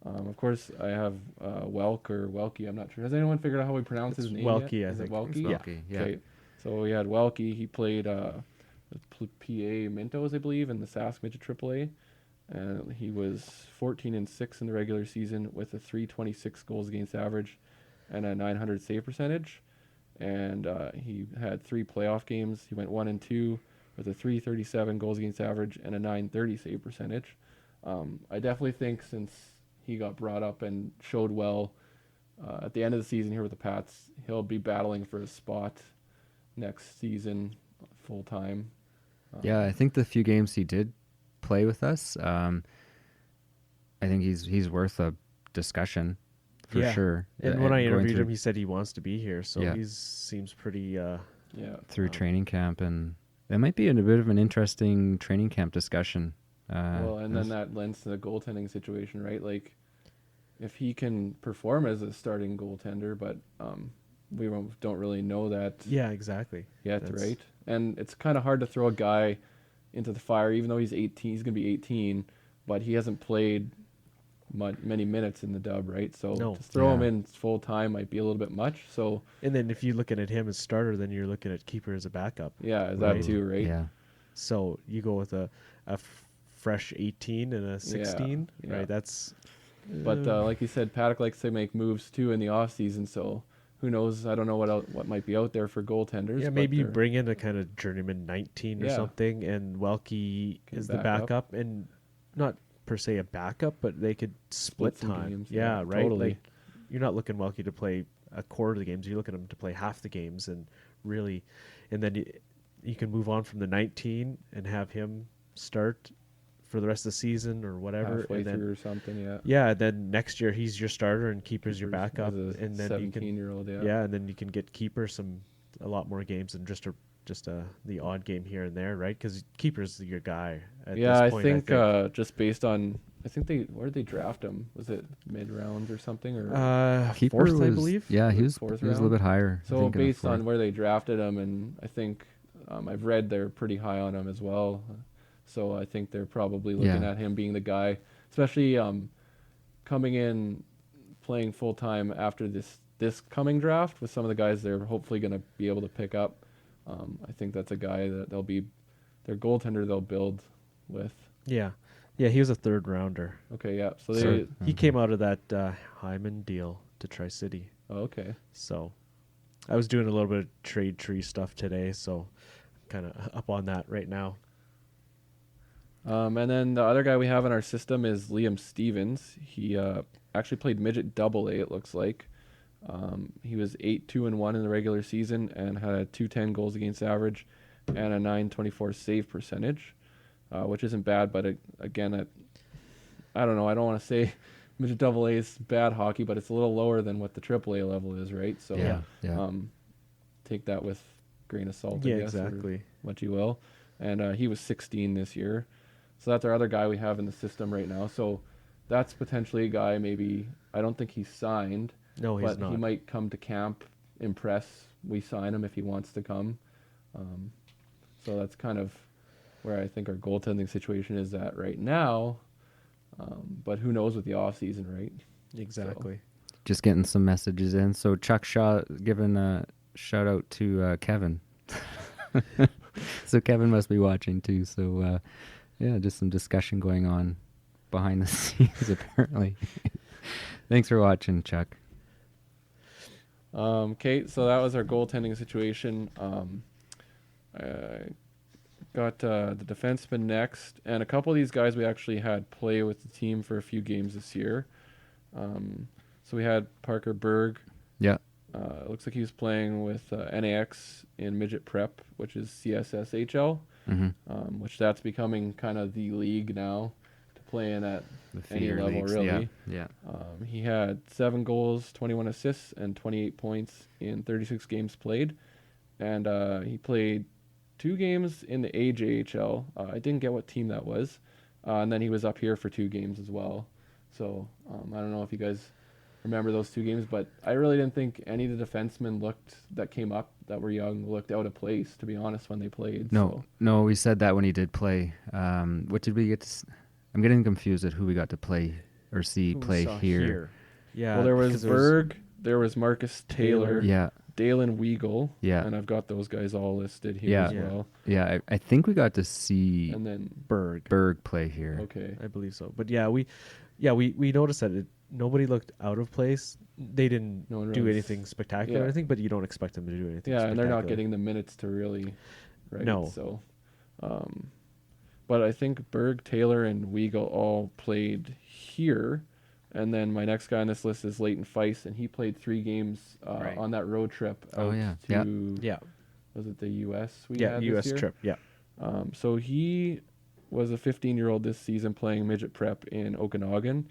Speaker 3: Of course, I have Welk or Welky. I'm not sure. Has anyone figured out how we pronounce his name
Speaker 2: Welky,
Speaker 3: yet?
Speaker 2: I
Speaker 3: Is
Speaker 2: think.
Speaker 3: it Welky?
Speaker 1: It's Welky, yeah.
Speaker 3: Okay. So we had Welky. He played PA Mintos, I believe, in the Sask midget AAA. And he was 14-6 in the regular season with a 326 goals against average and a 900 save percentage. And he had 3 playoff games. He went 1-2 with a 337 goals against average and a 930 save percentage. I definitely think since he got brought up and showed well at the end of the season here with the Pats, he'll be battling for a spot next season full time.
Speaker 1: Yeah, I think the few games he did play with us, I think he's worth a discussion for
Speaker 2: Yeah.
Speaker 1: sure.
Speaker 2: And when I
Speaker 1: going
Speaker 2: interviewed
Speaker 1: through-
Speaker 2: him, he said he wants to be here. So
Speaker 1: Yeah.
Speaker 2: he seems pretty...
Speaker 1: through training camp, and that might be a bit of an interesting training camp discussion.
Speaker 3: Well, and then that lends to the goaltending situation, right? Like, if he can perform as a starting goaltender, but we don't really know that
Speaker 2: Yeah, exactly.
Speaker 3: yet,
Speaker 2: That's-
Speaker 3: right? And it's kind of hard to throw a guy into the fire, even though he's 18. He's going to be 18, but he hasn't played many minutes in the dub, right? So
Speaker 2: No.
Speaker 3: to throw him
Speaker 1: Yeah.
Speaker 3: in full time might be a little bit much. So
Speaker 2: And then if you're looking at him as starter, then you're looking at keeper as a backup.
Speaker 3: yeah,
Speaker 2: Right.
Speaker 3: that too, right?
Speaker 1: Yeah.
Speaker 2: So you go with a fresh 18 and a 16,
Speaker 3: yeah.
Speaker 2: right? That's...
Speaker 3: But like you said, Paddock likes to make moves too in the off season. So who knows? I don't know what might be out there for goaltenders.
Speaker 2: Yeah,
Speaker 3: but
Speaker 2: maybe you
Speaker 3: they're-
Speaker 2: bring in a kind of journeyman 19 or
Speaker 3: Yeah.
Speaker 2: something, and Welky
Speaker 3: Can
Speaker 2: is the
Speaker 3: back up.
Speaker 2: backup, and not per se a backup, but they could split
Speaker 3: some
Speaker 2: time.
Speaker 3: games,
Speaker 2: Yeah,
Speaker 3: yeah,
Speaker 2: right.
Speaker 3: totally.
Speaker 2: Like you're not looking Welky to play a quarter of the games. You're looking at him to play half the games, and really, and then you can move on from the 19 and have him start for the rest of the season or whatever,
Speaker 3: halfway
Speaker 2: and then
Speaker 3: through or something. Yeah.
Speaker 2: yeah, then next year he's your starter and keeper's your
Speaker 3: Keeper's
Speaker 2: backup,
Speaker 3: as a
Speaker 2: and then you can
Speaker 3: 17-year-old. Yeah.
Speaker 2: yeah, and then you can get keeper a lot more games than just the odd game here and there, right? Because keeper's your guy. At
Speaker 3: Yeah,
Speaker 2: this point,
Speaker 3: I think just based on, I think where did they draft him? Was it mid rounds or something, or
Speaker 1: Keeper
Speaker 2: fourth, I
Speaker 1: was-
Speaker 2: believe.
Speaker 1: Yeah, he was
Speaker 3: Fourth
Speaker 1: a little
Speaker 3: round?
Speaker 1: bit higher. I
Speaker 3: so
Speaker 1: think, in the
Speaker 3: based on
Speaker 1: fourth.
Speaker 3: where they drafted him, and I think I've read they're pretty high on him as well. So I think they're probably looking
Speaker 1: Yeah.
Speaker 3: at him being the guy, especially coming in playing full time after this coming draft with some of the guys they're hopefully going to be able to pick up. I think that's a guy that they'll be their goaltender they'll build with.
Speaker 2: Yeah, he was a third rounder.
Speaker 3: Okay, yeah. So
Speaker 2: So
Speaker 3: they
Speaker 2: he came out of that Hyman deal to Tri-City.
Speaker 3: okay.
Speaker 2: So I was doing a little bit of trade tree stuff today, so kind of up on that right now.
Speaker 3: And then the other guy we have in our system is Liam Stevens. He actually played midget double A, it looks like. He was 8-2-1 in the regular season and had a 210 goals against average and a 924 save percentage, which isn't bad. But again, I don't know. I don't want to say midget double A is bad hockey, but it's a little lower than what the triple A level is, right? So
Speaker 1: Yeah.
Speaker 3: take that with a grain of salt,
Speaker 2: Yeah,
Speaker 3: I guess, or
Speaker 2: exactly.
Speaker 3: what you will. And he was 16 this year. So that's our other guy we have in the system right now. So that's potentially a guy maybe, I don't think he's signed,
Speaker 2: No, he's
Speaker 3: but
Speaker 2: not.
Speaker 3: he might come to camp, impress. We sign him if he wants to come. So that's kind of where I think our goaltending situation is at right now. But who knows with the off season, right?
Speaker 2: Exactly.
Speaker 1: Just getting some messages in. So Chuck Shaw giving a shout out to Kevin. So Kevin must be watching too. So yeah, just some discussion going on behind the scenes apparently. Thanks for watching, Chuck.
Speaker 3: Okay, so that was our goaltending situation. I got the defenseman next, and a couple of these guys we actually had play with the team for a few games this year. So we had Parker Berg.
Speaker 1: Yeah.
Speaker 3: It looks like he was playing with NAX in midget prep, which is CSSHL, which that's becoming kind of the league now to play in at
Speaker 1: The
Speaker 3: any
Speaker 1: feeder
Speaker 3: level,
Speaker 1: leagues.
Speaker 3: really.
Speaker 1: Yeah.
Speaker 3: He had 7 goals, 21 assists, and 28 points in 36 games played. And he played 2 games in the AJHL. I didn't get what team that was. And then he was up here for 2 games as well. So I don't know if you guys remember those 2 games, but I really didn't think any of the defensemen that came up that were young looked out of place, to be honest, when they played.
Speaker 1: No, we said that when he did play. What did we get to I'm getting confused at who we got to play or see
Speaker 2: Who we
Speaker 1: play
Speaker 2: saw
Speaker 1: here.
Speaker 2: Yeah.
Speaker 3: Well, there was
Speaker 2: because
Speaker 3: Berg, there was Marcus Taylor,
Speaker 1: Yeah.
Speaker 3: Dalen Weagle,
Speaker 1: Yeah.
Speaker 3: and I've got those guys all listed here
Speaker 1: Yeah.
Speaker 3: as well.
Speaker 1: Yeah, I think we got to see
Speaker 3: And then,
Speaker 2: Berg.
Speaker 1: play here.
Speaker 3: okay.
Speaker 2: I believe so. But yeah, we noticed that nobody looked out of place. They didn't
Speaker 3: No one
Speaker 2: do
Speaker 3: really
Speaker 2: anything spectacular,
Speaker 3: yeah.
Speaker 2: I think, but you don't expect them to do anything
Speaker 3: Yeah, and they're not
Speaker 2: spectacular.
Speaker 3: getting the minutes to really, right?
Speaker 2: No.
Speaker 3: So, but I think Berg, Taylor, and Weagle all played here. And then my next guy on this list is Leighton Feist, and he played 3 games
Speaker 2: Right.
Speaker 3: on that road trip out
Speaker 1: Oh, yeah.
Speaker 3: to,
Speaker 2: Yeah.
Speaker 3: was it the U.S. we
Speaker 2: Yeah,
Speaker 3: had
Speaker 2: U.S.
Speaker 3: this year?
Speaker 2: trip. Yeah.
Speaker 3: So he was a 15-year-old this season playing midget prep in Okanagan.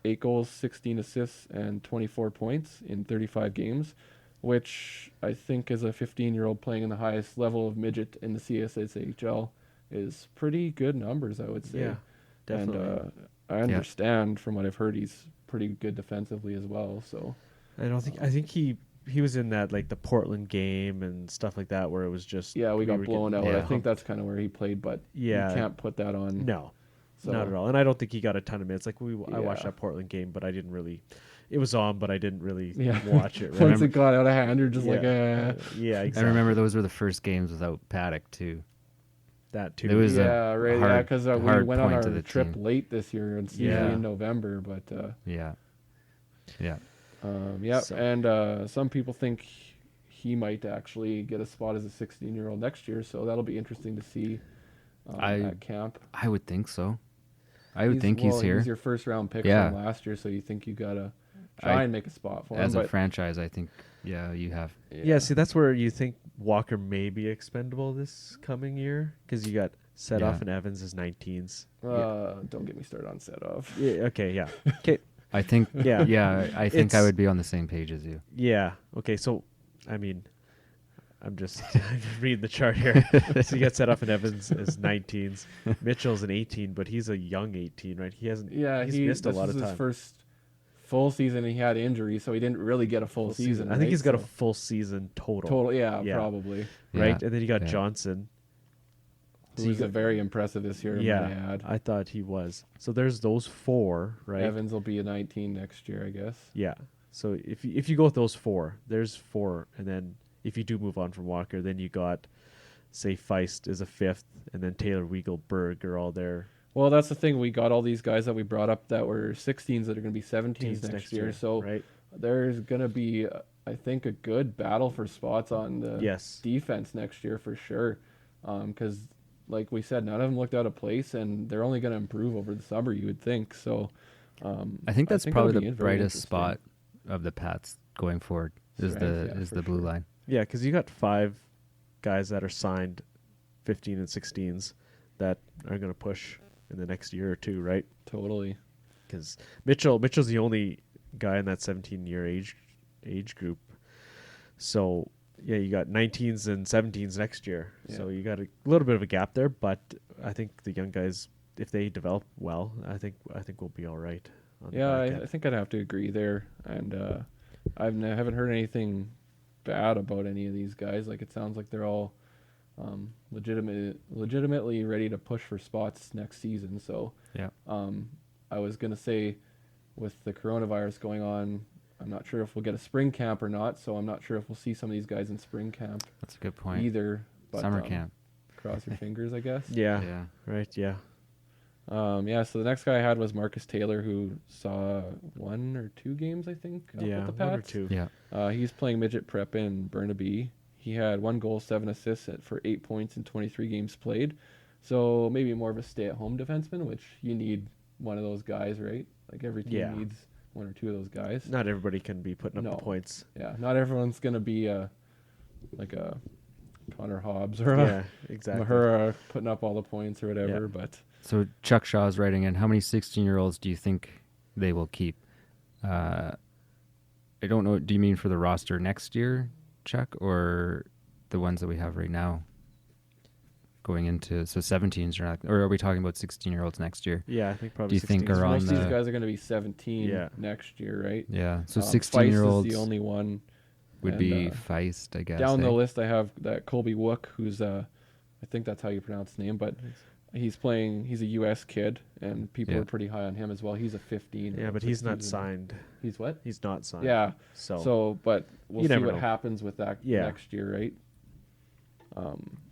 Speaker 3: 8 goals, 16 assists, and 24 points in 35 games, which I think as a 15-year-old playing in the highest level of midget in the CSSHL is pretty good numbers, I would say.
Speaker 2: Yeah, definitely.
Speaker 3: And I understand from what I've heard he's pretty good defensively as well. So
Speaker 2: I think he was in that, like, the Portland game and stuff like that, where it was just
Speaker 3: yeah, we got
Speaker 2: were
Speaker 3: blown out.
Speaker 2: getting
Speaker 3: I think
Speaker 2: humped.
Speaker 3: that's kind of where he played, but
Speaker 2: Yeah.
Speaker 3: you can't put that on.
Speaker 2: No,
Speaker 3: So-
Speaker 2: not at all. And I don't think he got a ton of minutes. Like I watched
Speaker 3: Yeah.
Speaker 2: that Portland game, but I didn't really. It was on, but I didn't really
Speaker 3: Yeah.
Speaker 2: watch it. Right?
Speaker 3: Once it got out of hand, you're just like,
Speaker 2: yeah, exactly.
Speaker 1: I remember those were the first games without Paddock too.
Speaker 2: that too.
Speaker 1: It was a
Speaker 3: yeah, right.
Speaker 1: hard-
Speaker 3: Yeah, because we
Speaker 1: hard
Speaker 3: went on
Speaker 1: point to
Speaker 3: our
Speaker 1: the
Speaker 3: trip
Speaker 1: team.
Speaker 3: late this year and usually
Speaker 2: Yeah.
Speaker 3: in November. But
Speaker 1: Yeah.
Speaker 3: yeah,
Speaker 2: So-
Speaker 3: and some people think he might actually get a spot as a 16-year-old next year. So that'll be interesting to see at camp.
Speaker 1: I would think so. I would think he's
Speaker 3: well,
Speaker 1: here.
Speaker 3: He's your first round pick
Speaker 1: Yeah.
Speaker 3: from last year, so you think you gotta try and make a spot for him.
Speaker 1: As a
Speaker 3: But
Speaker 1: franchise, I think you have.
Speaker 2: Yeah, see, that's where you think Walker may be expendable this coming year, because you got Setoff
Speaker 1: Yeah.
Speaker 2: and Evans as 19s.
Speaker 3: don't get me started on set off.
Speaker 2: Yeah. Okay. Yeah. Okay.
Speaker 1: I think
Speaker 2: Yeah.
Speaker 1: I think I
Speaker 2: It's-
Speaker 1: would be on the same page as you.
Speaker 2: Yeah. Okay. So, I mean, I'm just reading the chart here. So you got Setoff and Evans as 19s. Mitchell's an 18, but he's a young 18, right? He hasn't.
Speaker 3: Yeah,
Speaker 2: he's
Speaker 3: he
Speaker 2: missed a
Speaker 3: this
Speaker 2: lot
Speaker 3: is
Speaker 2: of
Speaker 3: his
Speaker 2: time.
Speaker 3: first full season. He had injury, so he didn't really get a full season.
Speaker 2: I think he's got a
Speaker 3: So-
Speaker 2: full season total.
Speaker 3: total. Yeah,
Speaker 2: Yeah.
Speaker 3: probably.
Speaker 2: Right,
Speaker 1: Yeah.
Speaker 2: and then you got
Speaker 1: Yeah.
Speaker 2: Johnson.
Speaker 3: Who
Speaker 2: So you
Speaker 3: was
Speaker 2: got-
Speaker 3: very impressive this year.
Speaker 2: Yeah,
Speaker 3: might I add.
Speaker 2: I thought he was. So there's those 4, right?
Speaker 3: Evans will be a 19 next year, I guess.
Speaker 2: Yeah. So if you go with those 4, there's 4, and then if you do move on from Walker, then you got, say, Feist is a 5th, and then Taylor, Weagle, Berg are all there.
Speaker 3: Well, that's the thing. We got all these guys that we brought up that were 16s that are going to be 17s next year. So
Speaker 2: right?
Speaker 3: there's going to be, I think, a good battle for spots on the
Speaker 2: Yes.
Speaker 3: defense next year for sure. Because, like we said, none of them looked out of place, and they're only going to improve over the summer, you would think. So
Speaker 1: I think that's
Speaker 3: it'll
Speaker 1: probably
Speaker 3: be
Speaker 1: the
Speaker 3: very
Speaker 1: brightest
Speaker 3: interesting.
Speaker 1: spot of the Pats going forward is
Speaker 3: Strength,
Speaker 1: the
Speaker 3: yeah,
Speaker 1: is
Speaker 3: for
Speaker 1: the blue
Speaker 3: sure.
Speaker 1: line.
Speaker 2: Yeah, because you got 5 guys that are signed 15 and 16s that are going to push in the next year or two, right?
Speaker 3: Totally.
Speaker 2: Because Mitchell's the only guy in that 17-year age group. So, yeah, you got 19s and 17s next year.
Speaker 3: Yeah.
Speaker 2: So you got a little bit of a gap there, but I think the young guys, if they develop well, I think we'll be all right. On the
Speaker 3: Yeah,
Speaker 2: back
Speaker 3: I
Speaker 2: end.
Speaker 3: think I'd have to agree there. And haven't heard anything bad about any of these guys. Like, it sounds like they're all legitimately ready to push for spots next season. So
Speaker 1: Yeah.
Speaker 3: I was gonna say, with the coronavirus going on, I'm not sure if we'll get a spring camp or not. So I'm not sure if we'll see some of these guys in spring camp
Speaker 1: That's a good point.
Speaker 3: either. But,
Speaker 1: Summer camp.
Speaker 3: Cross your fingers, I guess.
Speaker 2: Yeah.
Speaker 1: Yeah.
Speaker 2: Right. Yeah.
Speaker 3: So the next guy I had was Marcus Taylor, who saw 1 or 2 games, I think, up
Speaker 2: Yeah,
Speaker 3: with the
Speaker 2: one or
Speaker 3: Pats.
Speaker 2: two.
Speaker 1: Yeah.
Speaker 3: He's playing midget prep in Burnaby. He had 1 goal, 7 assists for 8 points in 23 games played. So maybe more of a stay-at-home defenseman, which you need one of those guys, right? Like every team needs 1 or 2 of those guys.
Speaker 2: Not everybody can be putting up
Speaker 3: No.
Speaker 2: the points.
Speaker 3: Yeah, not everyone's gonna be like a Connor Hobbs or
Speaker 2: Yeah,
Speaker 3: a
Speaker 2: exactly.
Speaker 3: Mahura putting up all the points or whatever.
Speaker 2: Yeah.
Speaker 3: But
Speaker 1: So Chuck Shaw's writing in, how many 16-year-olds do you think they will keep? I don't know. Do you mean for the roster next year, Chuck, or the ones that we have right now? Going into 17s, or are we talking about 16-year-olds next year?
Speaker 2: Yeah, I think probably.
Speaker 1: Do you think
Speaker 2: 16s.
Speaker 1: are on
Speaker 3: most of these
Speaker 1: the-
Speaker 3: guys are going to be 17
Speaker 2: Yeah.
Speaker 3: next year, right?
Speaker 1: Yeah. So
Speaker 3: Feist
Speaker 1: 16-year-olds
Speaker 3: is the only one.
Speaker 1: would
Speaker 3: and,
Speaker 1: be Feist, I guess.
Speaker 3: Down
Speaker 1: eh?
Speaker 3: the list, I have that Colby Wook, who's I think that's how you pronounce his name, but he's playing. He's a U.S. kid, and people
Speaker 1: Yeah.
Speaker 3: are pretty high on him as well. He's a 15.
Speaker 2: Yeah, but he's not
Speaker 3: 16.
Speaker 2: signed.
Speaker 3: He's what?
Speaker 2: He's not signed.
Speaker 3: Yeah.
Speaker 2: So
Speaker 3: But we'll
Speaker 2: You
Speaker 3: see
Speaker 2: never
Speaker 3: what
Speaker 2: know.
Speaker 3: happens with that
Speaker 2: Yeah.
Speaker 3: next year, right?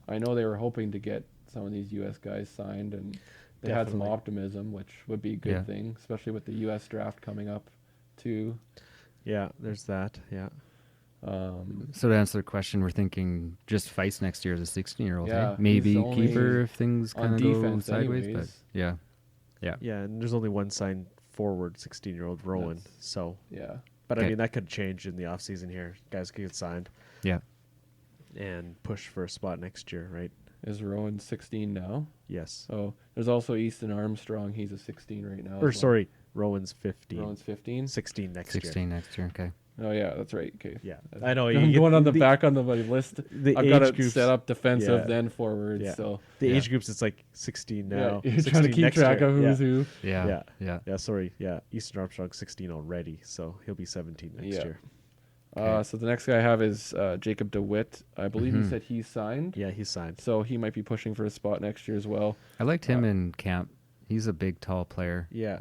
Speaker 3: I know they were hoping to get some of these U.S. guys signed, and they had some
Speaker 2: Definitely.
Speaker 3: optimism, which would be a good
Speaker 1: Yeah.
Speaker 3: thing, especially with the U.S. draft coming up, too.
Speaker 2: yeah, there's that. Yeah.
Speaker 1: So to answer the question, we're thinking just Feist next year as a 16-year-old.
Speaker 3: Yeah,
Speaker 1: eh? Maybe
Speaker 3: he's the only-
Speaker 1: keeper if things
Speaker 3: on
Speaker 1: kind of go
Speaker 3: defense
Speaker 1: sideways.
Speaker 3: anyways.
Speaker 1: But yeah.
Speaker 2: Yeah, and there's only one signed forward, 16-year-old Rowan.
Speaker 3: That's-
Speaker 2: So,
Speaker 3: Yeah.
Speaker 2: but I
Speaker 1: Okay.
Speaker 2: mean that could change in the offseason here. Guys could get signed
Speaker 1: Yeah.
Speaker 2: and push for a spot next year, right?
Speaker 3: Is Rowan 16 now?
Speaker 2: Yes.
Speaker 3: Oh, there's also Easton Armstrong. He's a 16 right now. as
Speaker 2: Or
Speaker 3: well.
Speaker 2: sorry, Rowan's 15.
Speaker 3: Rowan's 15.
Speaker 2: 16 next year.
Speaker 1: 16 next year. Okay.
Speaker 3: Oh yeah, that's right. Okay.
Speaker 2: Yeah, I know.
Speaker 3: I'm
Speaker 2: you
Speaker 3: going
Speaker 2: get
Speaker 3: on the back on my list.
Speaker 2: The
Speaker 3: I've
Speaker 2: age
Speaker 3: got it
Speaker 2: groups,
Speaker 3: set up defensive,
Speaker 2: yeah.
Speaker 3: then forward.
Speaker 2: Yeah.
Speaker 3: So
Speaker 2: The
Speaker 1: Yeah.
Speaker 2: age groups, it's like 16 now.
Speaker 3: yeah, you're
Speaker 2: 16
Speaker 3: trying to keep
Speaker 2: next
Speaker 3: track
Speaker 2: year.
Speaker 3: of who's who.
Speaker 1: Yeah.
Speaker 2: Yeah.
Speaker 1: Yeah.
Speaker 2: Yeah, sorry. Yeah, Easton Armstrong's 16 already, so he'll be 17 next
Speaker 3: Yeah.
Speaker 2: year.
Speaker 1: Okay.
Speaker 3: So the next guy I have is Jacob DeWitt. I believe he
Speaker 1: Mhm.
Speaker 3: said he's signed.
Speaker 2: Yeah, he's signed.
Speaker 3: So he might be pushing for a spot next year as well.
Speaker 1: I liked him in camp. He's a big, tall player.
Speaker 2: Yeah.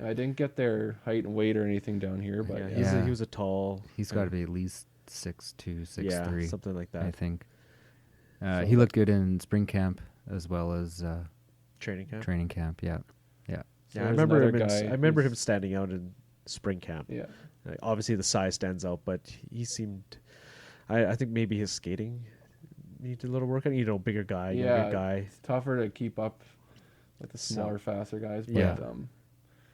Speaker 3: I didn't get their height and weight or anything down here, but
Speaker 2: yeah,
Speaker 1: Yeah.
Speaker 2: he was a tall.
Speaker 1: He's got to be at least 6'2", 6'3",
Speaker 2: yeah, something like
Speaker 1: I
Speaker 2: that.
Speaker 1: think.
Speaker 3: So-
Speaker 1: He looked good in spring camp as well as
Speaker 2: Training camp.
Speaker 1: training camp. Yeah. Yeah.
Speaker 3: So
Speaker 2: Yeah, I
Speaker 3: there's
Speaker 2: remember
Speaker 3: another
Speaker 2: him.
Speaker 3: guy
Speaker 2: I remember him
Speaker 3: who's-
Speaker 2: standing out in spring camp.
Speaker 3: Yeah.
Speaker 2: Obviously, the size stands out, but he seemed. I think maybe his skating needed a little work on. Bigger guy,
Speaker 3: Yeah,
Speaker 2: younger guy.
Speaker 3: It's tougher to keep up with the
Speaker 2: So-
Speaker 3: smaller, faster guys. But,
Speaker 1: Yeah.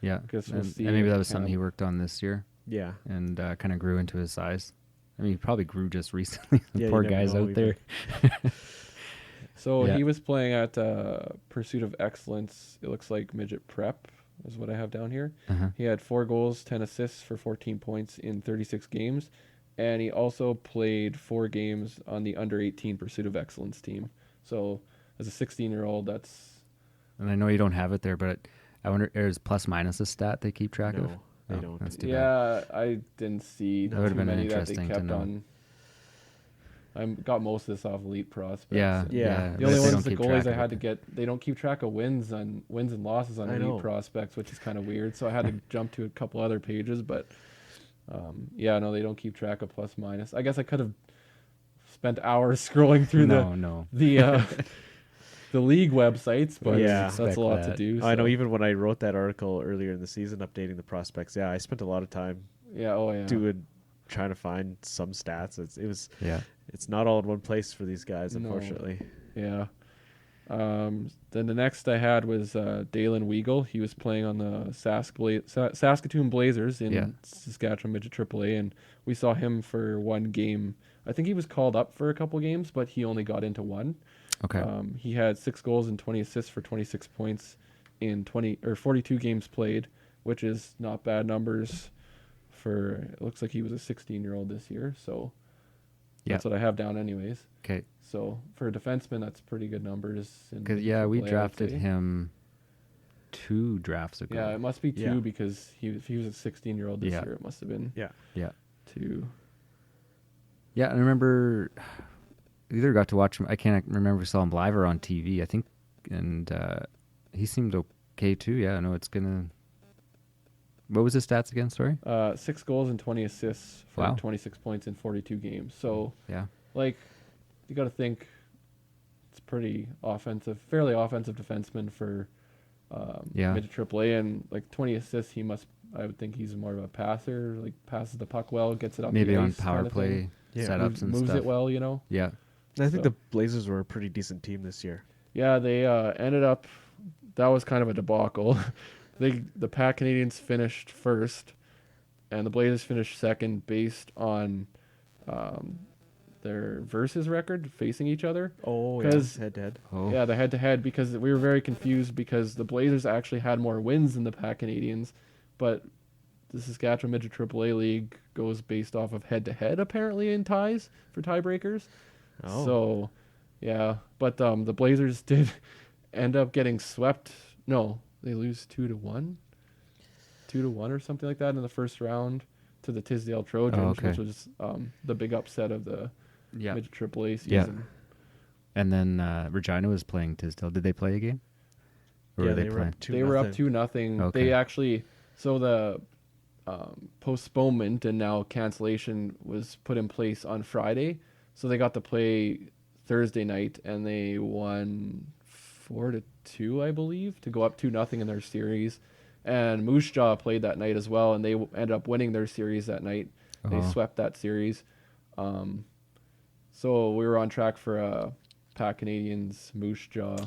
Speaker 1: Yeah.
Speaker 3: Guess we'll
Speaker 1: and,
Speaker 3: see
Speaker 1: and maybe
Speaker 3: in
Speaker 1: that was something he
Speaker 3: camp.
Speaker 1: worked on this year
Speaker 2: Yeah,
Speaker 1: and kind of grew into his size. I mean, he probably grew just recently. The
Speaker 2: Yeah, you
Speaker 1: poor
Speaker 2: never
Speaker 1: guys
Speaker 2: know
Speaker 1: out
Speaker 2: either.
Speaker 1: there.
Speaker 3: So
Speaker 1: Yeah.
Speaker 3: he was playing at Pursuit of Excellence. It looks like midget prep is what I have down here.
Speaker 1: Uh-huh.
Speaker 3: He had 4 goals, 10 assists for 14 points in 36 games. And he also played 4 games on the under 18 Pursuit of Excellence team. So as a 16-year-old, that's
Speaker 1: And I know you don't have it there, but I wonder, is plus minus a stat they keep track of?
Speaker 2: No, they
Speaker 1: Oh,
Speaker 2: don't.
Speaker 1: That's too bad.
Speaker 3: yeah. I didn't see
Speaker 1: That would've
Speaker 3: too
Speaker 1: been
Speaker 3: many that they
Speaker 1: interesting to
Speaker 3: kept
Speaker 1: know.
Speaker 3: on. I got most of this off Elite Prospects.
Speaker 1: Yeah.
Speaker 2: Yeah.
Speaker 3: The
Speaker 1: but
Speaker 3: only
Speaker 1: they
Speaker 3: ones,
Speaker 1: don't
Speaker 3: the
Speaker 1: keep
Speaker 3: goalies
Speaker 1: track
Speaker 3: I
Speaker 1: of
Speaker 3: had
Speaker 1: it.
Speaker 3: to get, they don't keep track of wins and losses on
Speaker 2: I
Speaker 3: Elite
Speaker 2: know.
Speaker 3: Prospects, which is kind of weird. So I had to jump to a couple other pages, but yeah, no, they don't keep track of plus minus. I guess I could have spent hours scrolling through
Speaker 1: No.
Speaker 3: the league websites, but
Speaker 2: Yeah.
Speaker 3: that's a
Speaker 1: Expect
Speaker 3: lot to
Speaker 1: that.
Speaker 3: do.
Speaker 2: I know.
Speaker 3: so-
Speaker 2: Even when I wrote that article earlier in the season, updating the prospects, yeah, I spent a lot of time
Speaker 3: Yeah. Oh yeah.
Speaker 2: trying to find some stats.
Speaker 1: Yeah.
Speaker 2: It's not all in one place for these guys,
Speaker 3: No.
Speaker 2: unfortunately.
Speaker 3: Yeah. Then the next I had was Dalen Weagle. He was playing on the Saskatoon Blazers in
Speaker 1: Yeah.
Speaker 3: Saskatchewan Midget AAA, and we saw him for one game. I think he was called up for a couple games, but he only got into one.
Speaker 1: Okay.
Speaker 3: He had 6 goals and 20 assists for 26 points in 42 games played, which is not bad numbers for. It looks like he was a 16-year-old this year, so that's what I have down, anyways.
Speaker 1: Okay.
Speaker 3: So for a defenseman, that's pretty good numbers. in
Speaker 1: Because
Speaker 3: the
Speaker 1: yeah, we
Speaker 3: AAA, I would
Speaker 1: drafted
Speaker 3: say.
Speaker 1: him 2 drafts ago.
Speaker 3: Yeah, it must be 2
Speaker 2: Yeah.
Speaker 3: because if he was a 16-year-old this
Speaker 1: Yeah.
Speaker 3: year, it must have been
Speaker 2: Yeah.
Speaker 1: Yeah.
Speaker 3: 2.
Speaker 1: Yeah, I remember either got to watch him. I can't remember if we saw him live or on TV. I think, and he seemed okay too. Yeah, I know it's gonna. What was his stats again? Sorry.
Speaker 3: 6 goals and 20 assists for
Speaker 1: Wow.
Speaker 3: 26 points in 42 games. So,
Speaker 1: Yeah.
Speaker 3: like, you got to think it's pretty offensive, fairly offensive defenseman for midget AAA, and like 20 assists. I would think he's more of a passer, like passes the puck well, gets it up
Speaker 1: Maybe
Speaker 3: the
Speaker 1: on
Speaker 3: ice
Speaker 1: power
Speaker 3: kind of
Speaker 1: play
Speaker 3: thing.
Speaker 1: setups and
Speaker 3: moves
Speaker 1: stuff.
Speaker 3: it well, you know.
Speaker 1: Yeah.
Speaker 2: I think
Speaker 3: So-
Speaker 2: the Blazers were a pretty decent team this year.
Speaker 3: Yeah, they ended up. That was kind of a debacle. The Pat Canadians finished first, and the Blazers finished second based on their versus record facing each other.
Speaker 2: Oh,
Speaker 3: yeah,
Speaker 2: head to head.
Speaker 1: Oh.
Speaker 3: Yeah, the head-to-head, because we were very confused because the Blazers actually had more wins than the Pat Canadians, but the Saskatchewan Midget AAA League goes based off of head-to-head apparently in ties for tiebreakers.
Speaker 2: Oh.
Speaker 3: So, yeah, but the Blazers did end up getting swept. No, they lose 2-1, 2-1 or something like that in the first round to the Tisdale Trojans,
Speaker 1: okay.
Speaker 3: which was the big upset of the
Speaker 1: Yeah.
Speaker 3: Midget AAA season.
Speaker 1: Yeah. And then Regina was playing Tisdale. Did they play a game? Or
Speaker 2: Yeah,
Speaker 1: were they
Speaker 2: they were
Speaker 1: playing?
Speaker 2: up 2-0.
Speaker 3: They were up 2-0.
Speaker 1: Okay.
Speaker 3: They actually, so the postponement and now cancellation was put in place on Friday. So they got to play Thursday night, and they won 4-2, I believe, to go up 2-0 in their series. And Moose Jaw played that night as well, and they ended up winning their series that night. They
Speaker 1: Uh-huh.
Speaker 3: swept that series. So we were on track for a Pat Canadians Moose Jaw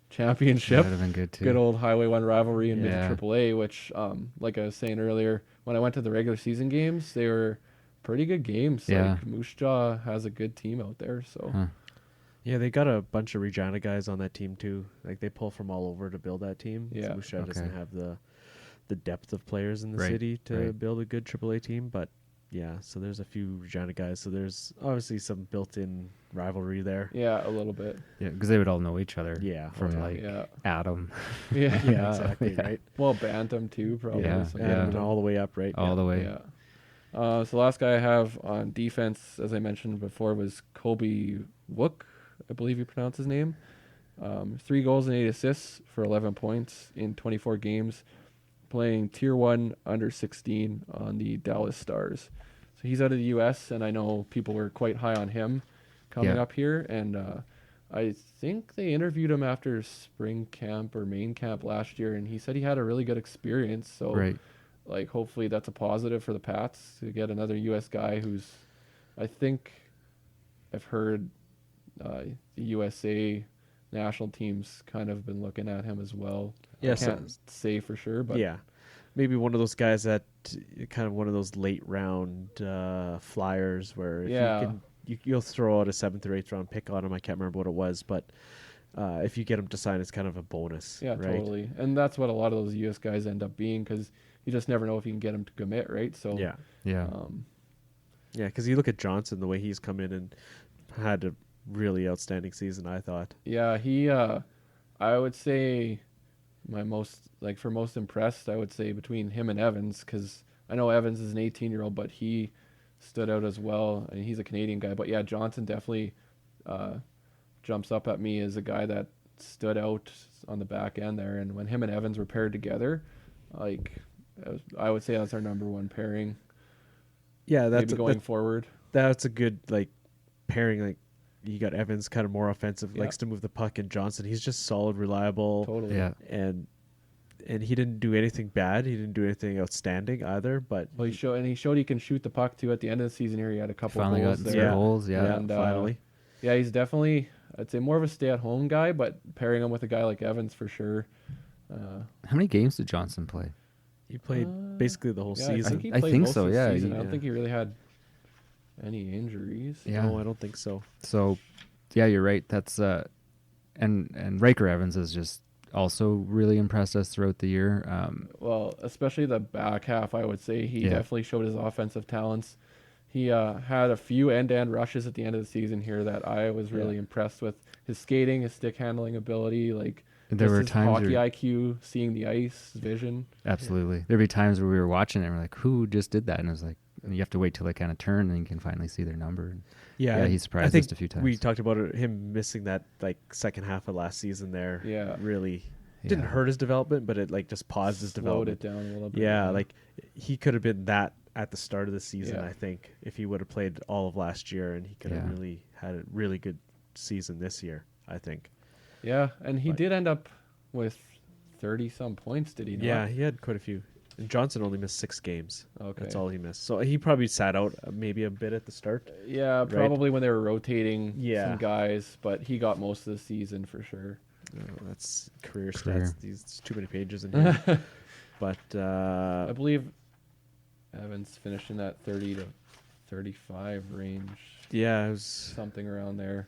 Speaker 3: championship.
Speaker 1: That would have been good too.
Speaker 3: Good old Highway 1 rivalry in
Speaker 1: Yeah.
Speaker 3: Midget AAA, which, like I was saying earlier, when I went to the regular season games, they were pretty good games.
Speaker 1: Yeah.
Speaker 3: Like, Moose Jaw has a good team out there. So,
Speaker 1: Huh.
Speaker 2: Yeah, they got a bunch of Regina guys on that team too. Like they pull from all over to build that team.
Speaker 3: Yeah.
Speaker 2: So Moose Jaw doesn't
Speaker 1: Okay.
Speaker 2: have the depth of players in the
Speaker 1: Right,
Speaker 2: city to
Speaker 1: right.
Speaker 2: build a good AAA team. But yeah, so there's a few Regina guys. So there's obviously some built-in rivalry there.
Speaker 3: yeah, a little bit.
Speaker 1: Yeah, because they would all know each other.
Speaker 2: Yeah.
Speaker 1: From
Speaker 2: yeah.
Speaker 1: like
Speaker 3: Yeah.
Speaker 1: Adam.
Speaker 3: Yeah.
Speaker 2: Yeah, exactly,
Speaker 1: Yeah.
Speaker 2: right?
Speaker 3: Well, Bantam, too, probably.
Speaker 1: Yeah,
Speaker 3: something
Speaker 1: yeah.
Speaker 3: like
Speaker 2: And
Speaker 3: that.
Speaker 2: all the way up, right?
Speaker 1: All the way.
Speaker 3: Yeah. So the last guy I have on defense, as I mentioned before, was Kobe Wook, I believe you pronounce his name. 3 goals and 8 assists for 11 points in 24 games, playing Tier 1 under 16 on the Dallas Stars. So he's out of the U.S., and I know people were quite high on him coming
Speaker 1: Yeah.
Speaker 3: up here. And I think they interviewed him after spring camp or main camp last year, and he said he had a really good experience. So
Speaker 1: Right.
Speaker 3: like, hopefully that's a positive for the Pats to get another U.S. guy who's, I think I've heard the USA national teams kind of been looking at him as well.
Speaker 2: Yeah,
Speaker 3: I
Speaker 2: so-
Speaker 3: can't say for sure, but
Speaker 2: Yeah. Maybe one of those guys that kind of one of those late round flyers where if
Speaker 3: Yeah.
Speaker 2: you can you'll throw out a 7th or 8th round pick on him. I can't remember what it was, but if you get him to sign, it's kind of a bonus.
Speaker 3: yeah,
Speaker 2: right?
Speaker 3: totally. And that's what a lot of those U.S. guys end up being, because you just never know if you can get him to commit, right? So
Speaker 2: Yeah.
Speaker 1: Yeah.
Speaker 2: Yeah, because you look at Johnson, the way he's come in and had a really outstanding season, I thought.
Speaker 3: yeah, he I would say most impressed, I would say between him and Evans, because I know Evans is an 18-year-old, but he stood out as well, and he's a Canadian guy. But yeah, Johnson definitely jumps up at me as a guy that stood out on the back end there. And when him and Evans were paired together, like, I would say that's our number one pairing.
Speaker 2: Yeah,
Speaker 3: Maybe going forward.
Speaker 2: that's a good like pairing. Like you got Evans, kind of more offensive,
Speaker 3: Yeah.
Speaker 2: likes to move the puck, and Johnson, he's just solid, reliable,
Speaker 3: Totally.
Speaker 1: Yeah.
Speaker 2: and he didn't do anything bad. He didn't do anything outstanding either. But
Speaker 3: Well, he showed he can shoot the puck too. At the end of the season here, he had a couple
Speaker 1: Finally
Speaker 3: goals
Speaker 1: got
Speaker 3: there.
Speaker 1: some
Speaker 2: Yeah.
Speaker 1: goals. Yeah.
Speaker 3: And,
Speaker 2: finally,
Speaker 3: Yeah, he's definitely, I'd say, more of a stay-at-home guy, but pairing him with a guy like Evans for sure.
Speaker 1: How many games did Johnson play?
Speaker 2: he played basically the whole
Speaker 3: Yeah, I
Speaker 2: season.
Speaker 3: think he
Speaker 1: I
Speaker 3: played
Speaker 1: think
Speaker 3: most
Speaker 1: so,
Speaker 3: of the
Speaker 1: yeah,
Speaker 3: season.
Speaker 1: he-
Speaker 3: I don't
Speaker 2: yeah.
Speaker 3: think he really had any injuries.
Speaker 1: Yeah.
Speaker 2: No, I don't think so.
Speaker 1: So, yeah, you're right. That's and Riker Evans has just also really impressed us throughout the year.
Speaker 3: Well, especially the back half, I would say he
Speaker 1: Yeah.
Speaker 3: definitely showed his offensive talents. He had a few end-to-end rushes at the end of the season here that I was really impressed with. His skating, his stick handling ability, like
Speaker 1: There
Speaker 3: just
Speaker 1: were
Speaker 3: his
Speaker 1: times
Speaker 3: hockey
Speaker 1: where-
Speaker 3: IQ, seeing the ice, vision.
Speaker 1: Absolutely. There'd be times where we were watching it and we're like, who just did that? And it was like, and you have to wait till they kind of turn and you can finally see their number. Yeah,
Speaker 2: and
Speaker 1: he surprised
Speaker 2: I think
Speaker 1: us a few times.
Speaker 2: We talked about it, him missing that like second half of last season there.
Speaker 3: Yeah.
Speaker 2: really didn't
Speaker 1: Yeah.
Speaker 2: hurt his development, but it like just paused his
Speaker 3: Slowed
Speaker 2: development.
Speaker 3: it down a little bit.
Speaker 2: Yeah, like he could have been that at the start of the season.
Speaker 3: Yeah.
Speaker 2: I think if he would have played all of last year, and he could have
Speaker 1: Yeah.
Speaker 2: really had a really good season this year. I think.
Speaker 3: Yeah, and he
Speaker 2: Like-
Speaker 3: did end up with 30-some points, did he not?
Speaker 2: Yeah, he had quite a few. And Johnson only missed 6 games.
Speaker 3: Okay.
Speaker 2: That's all he missed. So he probably sat out maybe a bit at the start.
Speaker 3: Yeah, probably when they were rotating some guys, but he got most of the season for sure.
Speaker 2: That's career stats. There's too many pages in here. But
Speaker 3: I believe Evans finished in that 30 to 35 range.
Speaker 2: Yeah, it was
Speaker 3: something around there.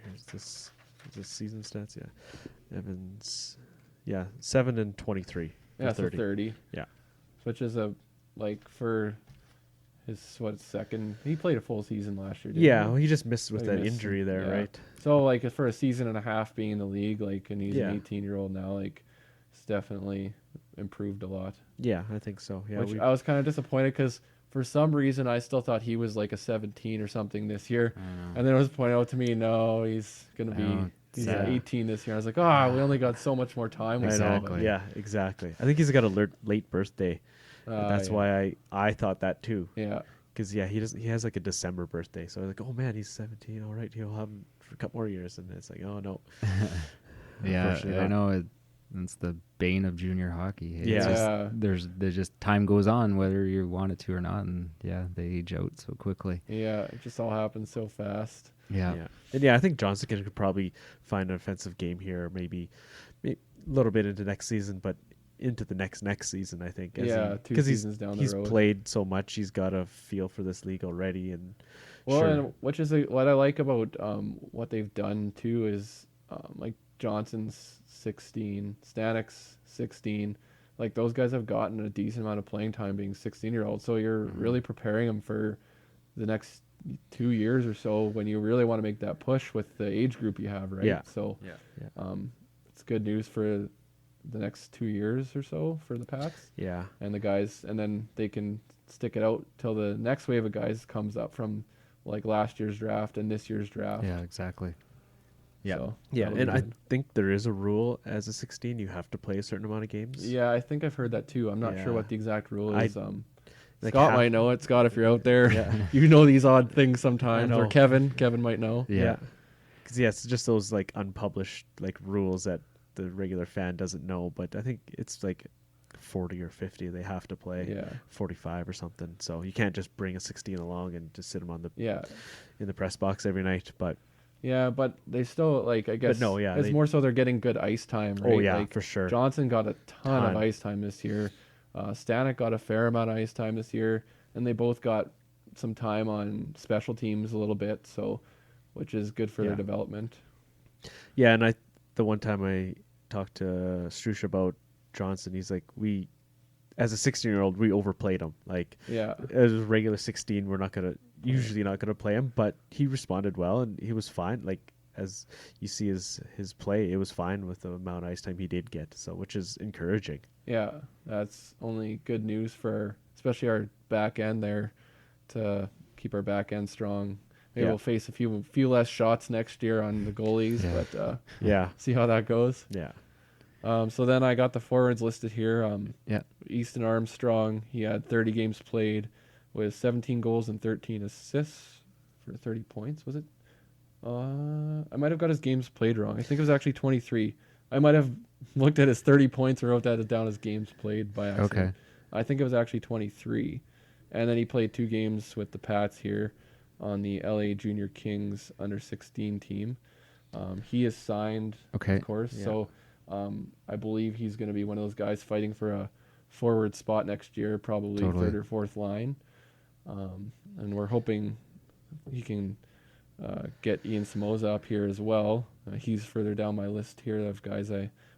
Speaker 2: Here's this season stats. Yeah, Evans. Yeah, 7 and 23.
Speaker 3: Yeah, 30. So 30.
Speaker 2: Yeah,
Speaker 3: which is for his second. He played a full season last year. Didn't
Speaker 2: yeah,
Speaker 3: he?
Speaker 2: Well, he just missed with that injury there, right?
Speaker 3: So for a season and a half being in the league, and he's an 18-year-old now, it's definitely improved a lot.
Speaker 2: Yeah, I think so. Yeah,
Speaker 3: which I was kind of disappointed because for some reason I still thought he was a 17 or something this year, and then it was pointed out to me, no, he's gonna be. He's 18 this year. I was like, we only got so much more time.
Speaker 2: Exactly. Yeah, exactly. I think he's got a late birthday. That's why I thought that too.
Speaker 3: Yeah.
Speaker 2: Because he has a December birthday. So I was like, oh man, he's 17. All right, he'll have him for a couple more years. And it's like, oh no.
Speaker 1: Yeah, I know it's the bane of junior hockey.
Speaker 2: Yeah.
Speaker 1: There's just time goes on whether you want it to or not, and they age out so quickly.
Speaker 3: Yeah, it just all happens so fast.
Speaker 1: Yeah.
Speaker 2: And I think Johnson could probably find an offensive game here, maybe a little bit into next season, but into the next season, I think.
Speaker 3: 2 seasons down the road.
Speaker 2: He's played so much, he's got a feel for this league already, and
Speaker 3: and which is what I like about what they've done too is Johnson's 16, Stanek's 16. Those guys have gotten a decent amount of playing time being 16-year-olds, so you're really preparing them for the next 2 years or so when you really want to make that push with the age group you have, right?
Speaker 2: Yeah.
Speaker 3: So it's good news for the next 2 years or so for the Pats.
Speaker 2: Yeah.
Speaker 3: And the guys, and then they can stick it out till the next wave of guys comes up from last year's draft and this year's draft.
Speaker 1: Yeah, exactly. Yeah.
Speaker 3: So,
Speaker 2: and I think there is a rule as a 16 you have to play a certain amount of games.
Speaker 3: Yeah, I think I've heard that too. I'm not sure what the exact rule is.
Speaker 2: Scott
Speaker 3: might know it. Scott, if you're out there, you know these odd things sometimes. Or Kevin might know.
Speaker 2: Yeah. Because it's just those unpublished rules that the regular fan doesn't know. But I think it's 40 or 50 they have to play.
Speaker 3: Yeah.
Speaker 2: 45 or something. So you can't just bring a 16 along and just sit them on
Speaker 3: in
Speaker 2: the press box every night. But
Speaker 3: but they still I guess. But no, it's more so they're getting good ice time. Right?
Speaker 2: Oh yeah, for sure.
Speaker 3: Johnson got a ton of ice time this year. Stanek got a fair amount of ice time this year, and they both got some time on special teams a little bit, which is good for their development. Yeah,
Speaker 2: and the one time I talked to Strush about Johnson, he's like, as a 16-year-old, we overplayed him. As a regular 16, we're usually not gonna play him, but he responded well and he was fine. As you see his play, it was fine with the amount of ice time he did get, which is encouraging.
Speaker 3: Yeah, that's only good news for especially our back end there to keep our back end strong. Maybe we'll face a few less shots next year on the goalies, but see how that goes.
Speaker 2: Yeah.
Speaker 3: So then I got the forwards listed here. Easton Armstrong, he had 30 games played with 17 goals and 13 assists for 30 points. Was it? I might have got his games played wrong. I think it was actually 23. I might have looked at his 30 points and wrote that down as games played by accident.
Speaker 1: Okay.
Speaker 3: I think it was actually 23. And then he played 2 games with the Pats here on the LA Junior Kings under 16 team. He is signed, of course. Yeah. So I believe he's going to be one of those guys fighting for a forward spot next year, probably third or fourth line. And we're hoping he can get Ian Samoza up here as well. He's further down my list here of guys.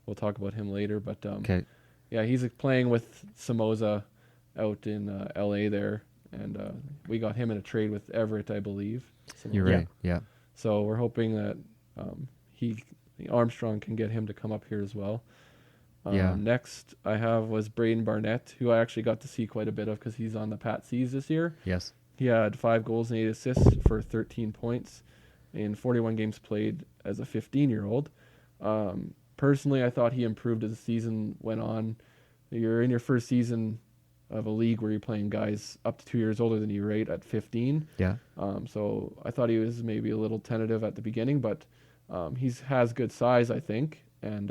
Speaker 3: We'll talk about him later. But he's playing with Samoza out in LA there, and we got him in a trade with Everett, I believe.
Speaker 1: You're right. Yeah.
Speaker 3: So we're hoping that Armstrong can get him to come up here as well. Next I was Braden Barnett, who I actually got to see quite a bit of because he's on the Pat C's this year.
Speaker 1: Yes.
Speaker 3: He had 5 goals and 8 assists for 13 points in 41 games played as a 15-year-old. Personally, I thought he improved as the season went on. You're in your first season of a league where you're playing guys up to 2 years older than you, right, at 15.
Speaker 1: Yeah.
Speaker 3: So I thought he was maybe a little tentative at the beginning, but he has good size, I think, and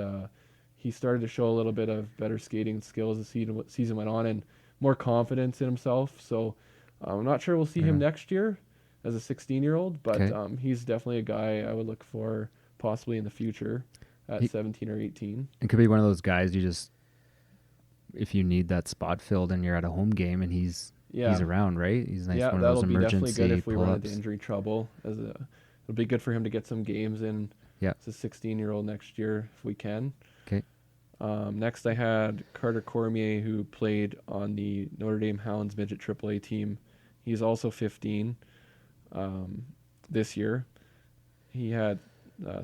Speaker 3: he started to show a little bit of better skating skills as the season went on and more confidence in himself. So I'm not sure we'll see him next year as a 16-year-old, but he's definitely a guy I would look for possibly in the future at 17 or 18.
Speaker 1: It could be one of those guys if you need that spot filled and you're at a home game and he's around, right? He's nice. One of those emergency
Speaker 3: be definitely good if we run
Speaker 1: pull-ups.
Speaker 3: into injury trouble. It'll be good for him to get some games in.
Speaker 1: Yeah,
Speaker 3: as a 16-year-old next year if we can.
Speaker 1: Okay.
Speaker 3: Next, I had Carter Cormier, who played on the Notre Dame Hounds midget AAA team. He's also 15 this year. He had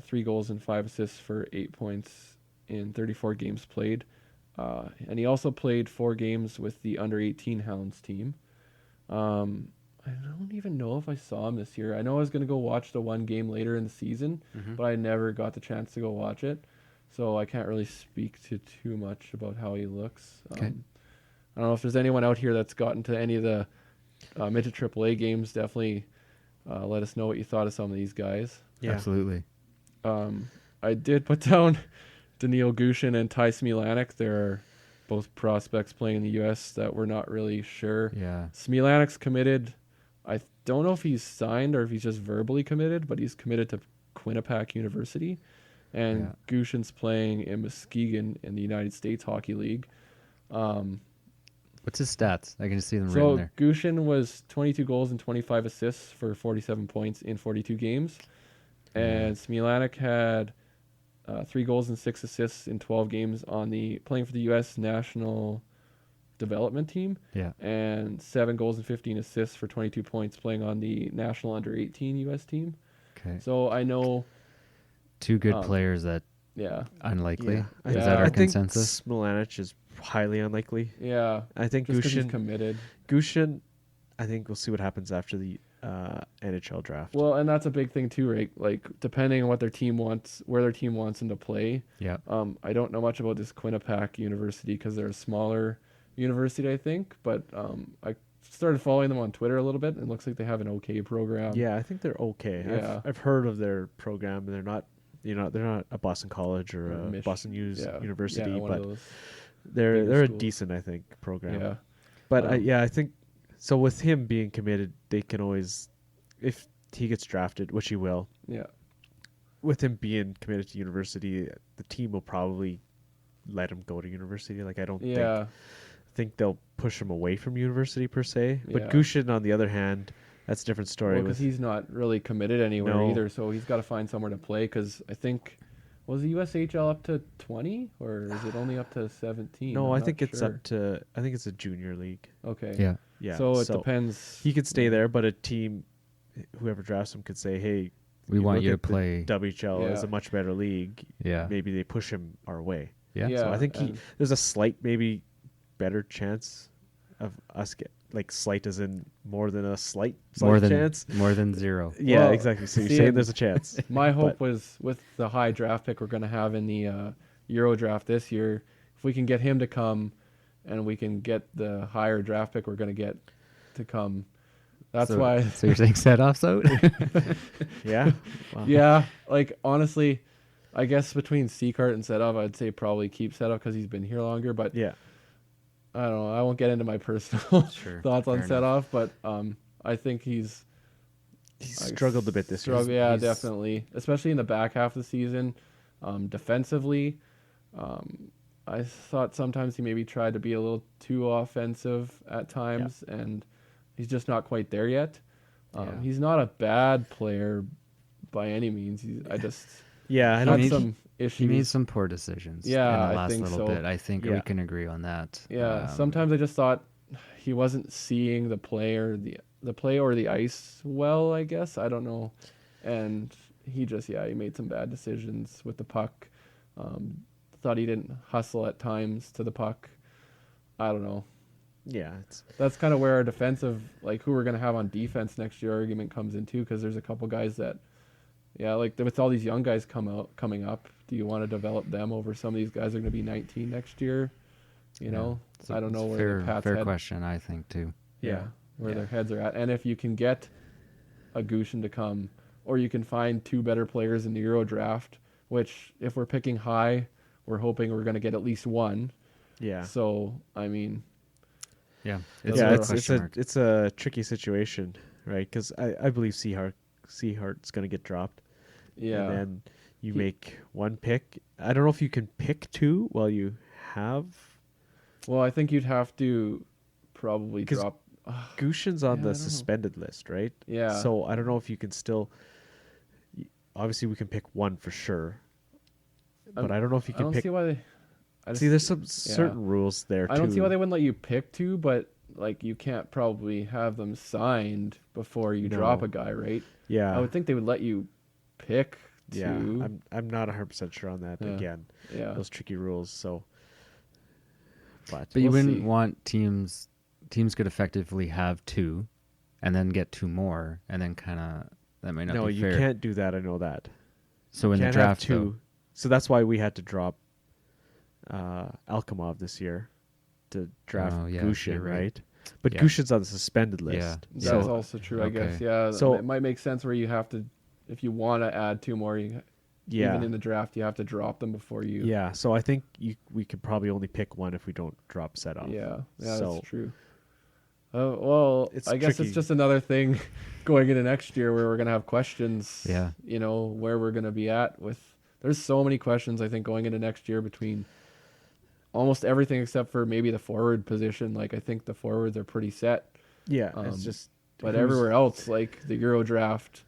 Speaker 3: 3 goals and 5 assists for 8 points in 34 games played. And he also played 4 games with the under-18 Hounds team. I don't even know if I saw him this year. I know I was going to go watch the one game later in the season, but I never got the chance to go watch it. So I can't really speak to too much about how he looks.
Speaker 1: Okay.
Speaker 3: I don't know if there's anyone out here that's gotten to any of the midget AAA games. Definitely let us know what you thought of some of these guys.
Speaker 2: Yeah.
Speaker 1: Absolutely.
Speaker 3: I did put down Daniil Gushin and Ty Smilanek. They're both prospects playing in the U.S. that we're not really sure.
Speaker 1: Yeah.
Speaker 3: Smilanek's committed. I don't know if he's signed or if he's just verbally committed, but he's committed to Quinnipiac University. And Gushin's playing in Muskegon in the United States Hockey League.
Speaker 1: What's his stats? I can see them written there.
Speaker 3: So Gushin was 22 goals and 25 assists for 47 points in 42 games. And Smilanek had 3 goals and 6 assists in 12 games playing for the U.S. national development team.
Speaker 1: Yeah.
Speaker 3: And 7 goals and 15 assists for 22 points playing on the national under-18 U.S. team.
Speaker 1: Okay.
Speaker 3: So I know
Speaker 1: 2 good players that unlikely.
Speaker 2: Yeah.
Speaker 1: Is that our
Speaker 2: I
Speaker 1: consensus?
Speaker 2: think Smilanek is highly unlikely.
Speaker 3: Yeah.
Speaker 2: I think
Speaker 3: just 'cause he's
Speaker 2: Gushin,
Speaker 3: committed.
Speaker 2: I think we'll see what happens after the NHL draft.
Speaker 3: Well, and that's a big thing too, right? Like depending on what their team wants, where their team wants him to play.
Speaker 1: Yeah.
Speaker 3: I don't know much about this Quinnipiac University because they're a smaller university, I think. But I started following them on Twitter a little bit, and it looks like they have an okay program.
Speaker 2: Yeah, I think they're okay.
Speaker 3: Yeah.
Speaker 2: I've heard of their program, and they're not a Boston College or a Boston University,
Speaker 3: one
Speaker 2: but
Speaker 3: of those
Speaker 2: they're a
Speaker 3: schools.
Speaker 2: decent, I think, program.
Speaker 3: Yeah.
Speaker 2: But I think so. With him being committed, they can always, if he gets drafted, which he will.
Speaker 3: Yeah.
Speaker 2: With him being committed to university, the team will probably let him go to university. Like I don't think they'll push him away from university per se. But
Speaker 3: Yeah.
Speaker 2: Gushin, on the other hand, that's a different story.
Speaker 3: Because he's not really committed anywhere either, so he's got to find somewhere to play. Because I think, was the USHL up to 20 or is it only up to 17?
Speaker 2: No,
Speaker 3: I'm
Speaker 2: I
Speaker 3: not
Speaker 2: think it's
Speaker 3: sure.
Speaker 2: up to. I think it's a junior league.
Speaker 3: Okay.
Speaker 1: Yeah.
Speaker 2: Yeah.
Speaker 3: So it depends.
Speaker 2: He could stay there, but a team, whoever drafts him, could say, "Hey,
Speaker 1: We want
Speaker 2: look
Speaker 1: you to
Speaker 2: at the
Speaker 1: play."
Speaker 2: WHL is
Speaker 3: Yeah.
Speaker 2: a much better league."
Speaker 1: Yeah.
Speaker 2: Maybe they push him our way.
Speaker 1: Yeah.
Speaker 3: Yeah.
Speaker 2: So I think
Speaker 3: and-
Speaker 2: there's a slight, maybe better chance of us slight as in more than a slight chance.
Speaker 1: More than 0.
Speaker 2: Yeah,
Speaker 3: Well,
Speaker 2: exactly. So you're
Speaker 3: see,
Speaker 2: saying
Speaker 3: and
Speaker 2: there's a chance.
Speaker 3: My hope was with the high draft pick we're going to have in the Euro draft this year, if we can get him to come and we can get the higher draft pick we're going to get to come. That's why.
Speaker 1: So you're saying Setoff's out?
Speaker 2: Yeah. Wow.
Speaker 3: Yeah, like honestly, I guess between Seacart and Setov, I'd say probably keep Setov because he's been here longer. But
Speaker 2: Yeah.
Speaker 3: I don't know. I won't get into my personal
Speaker 1: Sure,
Speaker 3: thoughts on
Speaker 1: fair enough.
Speaker 3: Setov, but I think he's
Speaker 2: struggled a bit this year.
Speaker 3: Yeah,
Speaker 2: He's-
Speaker 3: definitely, especially in the back half of the season. Defensively, I thought sometimes he maybe tried to be a little too offensive at times, and he's just not quite there yet. He's not a bad player by any means. I
Speaker 2: I
Speaker 3: had
Speaker 2: don't.
Speaker 3: some issues.
Speaker 1: He made some poor decisions
Speaker 3: Yeah,
Speaker 1: in
Speaker 3: I
Speaker 1: the last
Speaker 3: think
Speaker 1: little
Speaker 3: so.
Speaker 1: bit. I think
Speaker 2: Yeah.
Speaker 1: we can agree on that.
Speaker 3: Yeah, sometimes I just thought he wasn't seeing the play or the ice well, I guess. I don't know. And he made some bad decisions with the puck. Thought he didn't hustle at times to the puck. I don't know.
Speaker 2: Yeah.
Speaker 3: That's kind of where our defensive, like who we're going to have on defense next year argument comes in too, because there's a couple guys that, like with all these young guys coming up, do you want to develop them over some of these guys that are going to be 19 next year? You know,
Speaker 1: So
Speaker 3: I don't know
Speaker 1: it's
Speaker 3: where the Pats
Speaker 1: fair
Speaker 3: head,
Speaker 1: question, I think, too.
Speaker 3: where their heads are at. And if you can get a Gushin to come, or you can find 2 better players in the Euro draft, which if we're picking high, we're hoping we're going to get at least one.
Speaker 2: Yeah.
Speaker 3: So, I mean,
Speaker 1: Yeah,
Speaker 2: it's a tricky situation, right? Because I believe Seahart's going to get dropped.
Speaker 3: yeah.
Speaker 2: And then you make one pick. I don't know if you can pick two while you have.
Speaker 3: Well, I think you'd have to probably
Speaker 2: 'Cause
Speaker 3: drop.
Speaker 2: Gushin's on
Speaker 3: Yeah, I don't know.
Speaker 2: the suspended list, right?
Speaker 3: Yeah.
Speaker 2: So I don't know if you can still. Obviously, we can pick one for sure, but I don't know if you
Speaker 3: I
Speaker 2: can
Speaker 3: don't
Speaker 2: pick.
Speaker 3: see why they. I just,
Speaker 2: See, there's some certain rules there
Speaker 3: I
Speaker 2: too.
Speaker 3: don't see why they wouldn't let you pick two, but like you can't probably have them signed before you drop
Speaker 2: No.
Speaker 3: a guy, right?
Speaker 2: Yeah.
Speaker 3: I would think they would let you pick two.
Speaker 2: Yeah. I'm not 100% sure on that.
Speaker 3: Yeah.
Speaker 2: Again,
Speaker 3: Yeah.
Speaker 2: those tricky rules. So, but
Speaker 1: But you
Speaker 3: We'll
Speaker 1: wouldn't
Speaker 3: see.
Speaker 1: want teams could effectively have two, and then get two more, and then kind of that might not
Speaker 2: no,
Speaker 1: be
Speaker 2: you
Speaker 1: fair.
Speaker 2: can't do that. I know that.
Speaker 1: So in the
Speaker 2: Can't have
Speaker 1: draft,
Speaker 2: two.
Speaker 1: though,
Speaker 2: So that's why we had to drop Alkamov this year to draft
Speaker 1: Oh, yeah,
Speaker 2: Gushin,
Speaker 1: you're right.
Speaker 2: right? But
Speaker 1: Yeah.
Speaker 2: Gushin's on the suspended list.
Speaker 1: Yeah.
Speaker 3: That's
Speaker 2: So
Speaker 3: also true, I guess.
Speaker 1: okay.
Speaker 3: Yeah.
Speaker 2: So-
Speaker 3: it might make sense where you have to, if you want to add two more, even in the draft, you have to drop them before you.
Speaker 2: Yeah, so I think we could probably only pick one if we don't drop set off.
Speaker 3: Yeah,
Speaker 2: So-
Speaker 3: that's true. Well,
Speaker 2: It's
Speaker 3: I guess
Speaker 2: tricky.
Speaker 3: it's just another thing going into next year where we're gonna have questions.
Speaker 1: Yeah.
Speaker 3: You know where we're gonna be at with. There's so many questions I think going into next year between almost everything except for maybe the forward position. Like I think the forwards are pretty set,
Speaker 2: Yeah,
Speaker 3: Um,
Speaker 2: it's just
Speaker 3: but
Speaker 2: who's-
Speaker 3: everywhere else, like the Euro draft,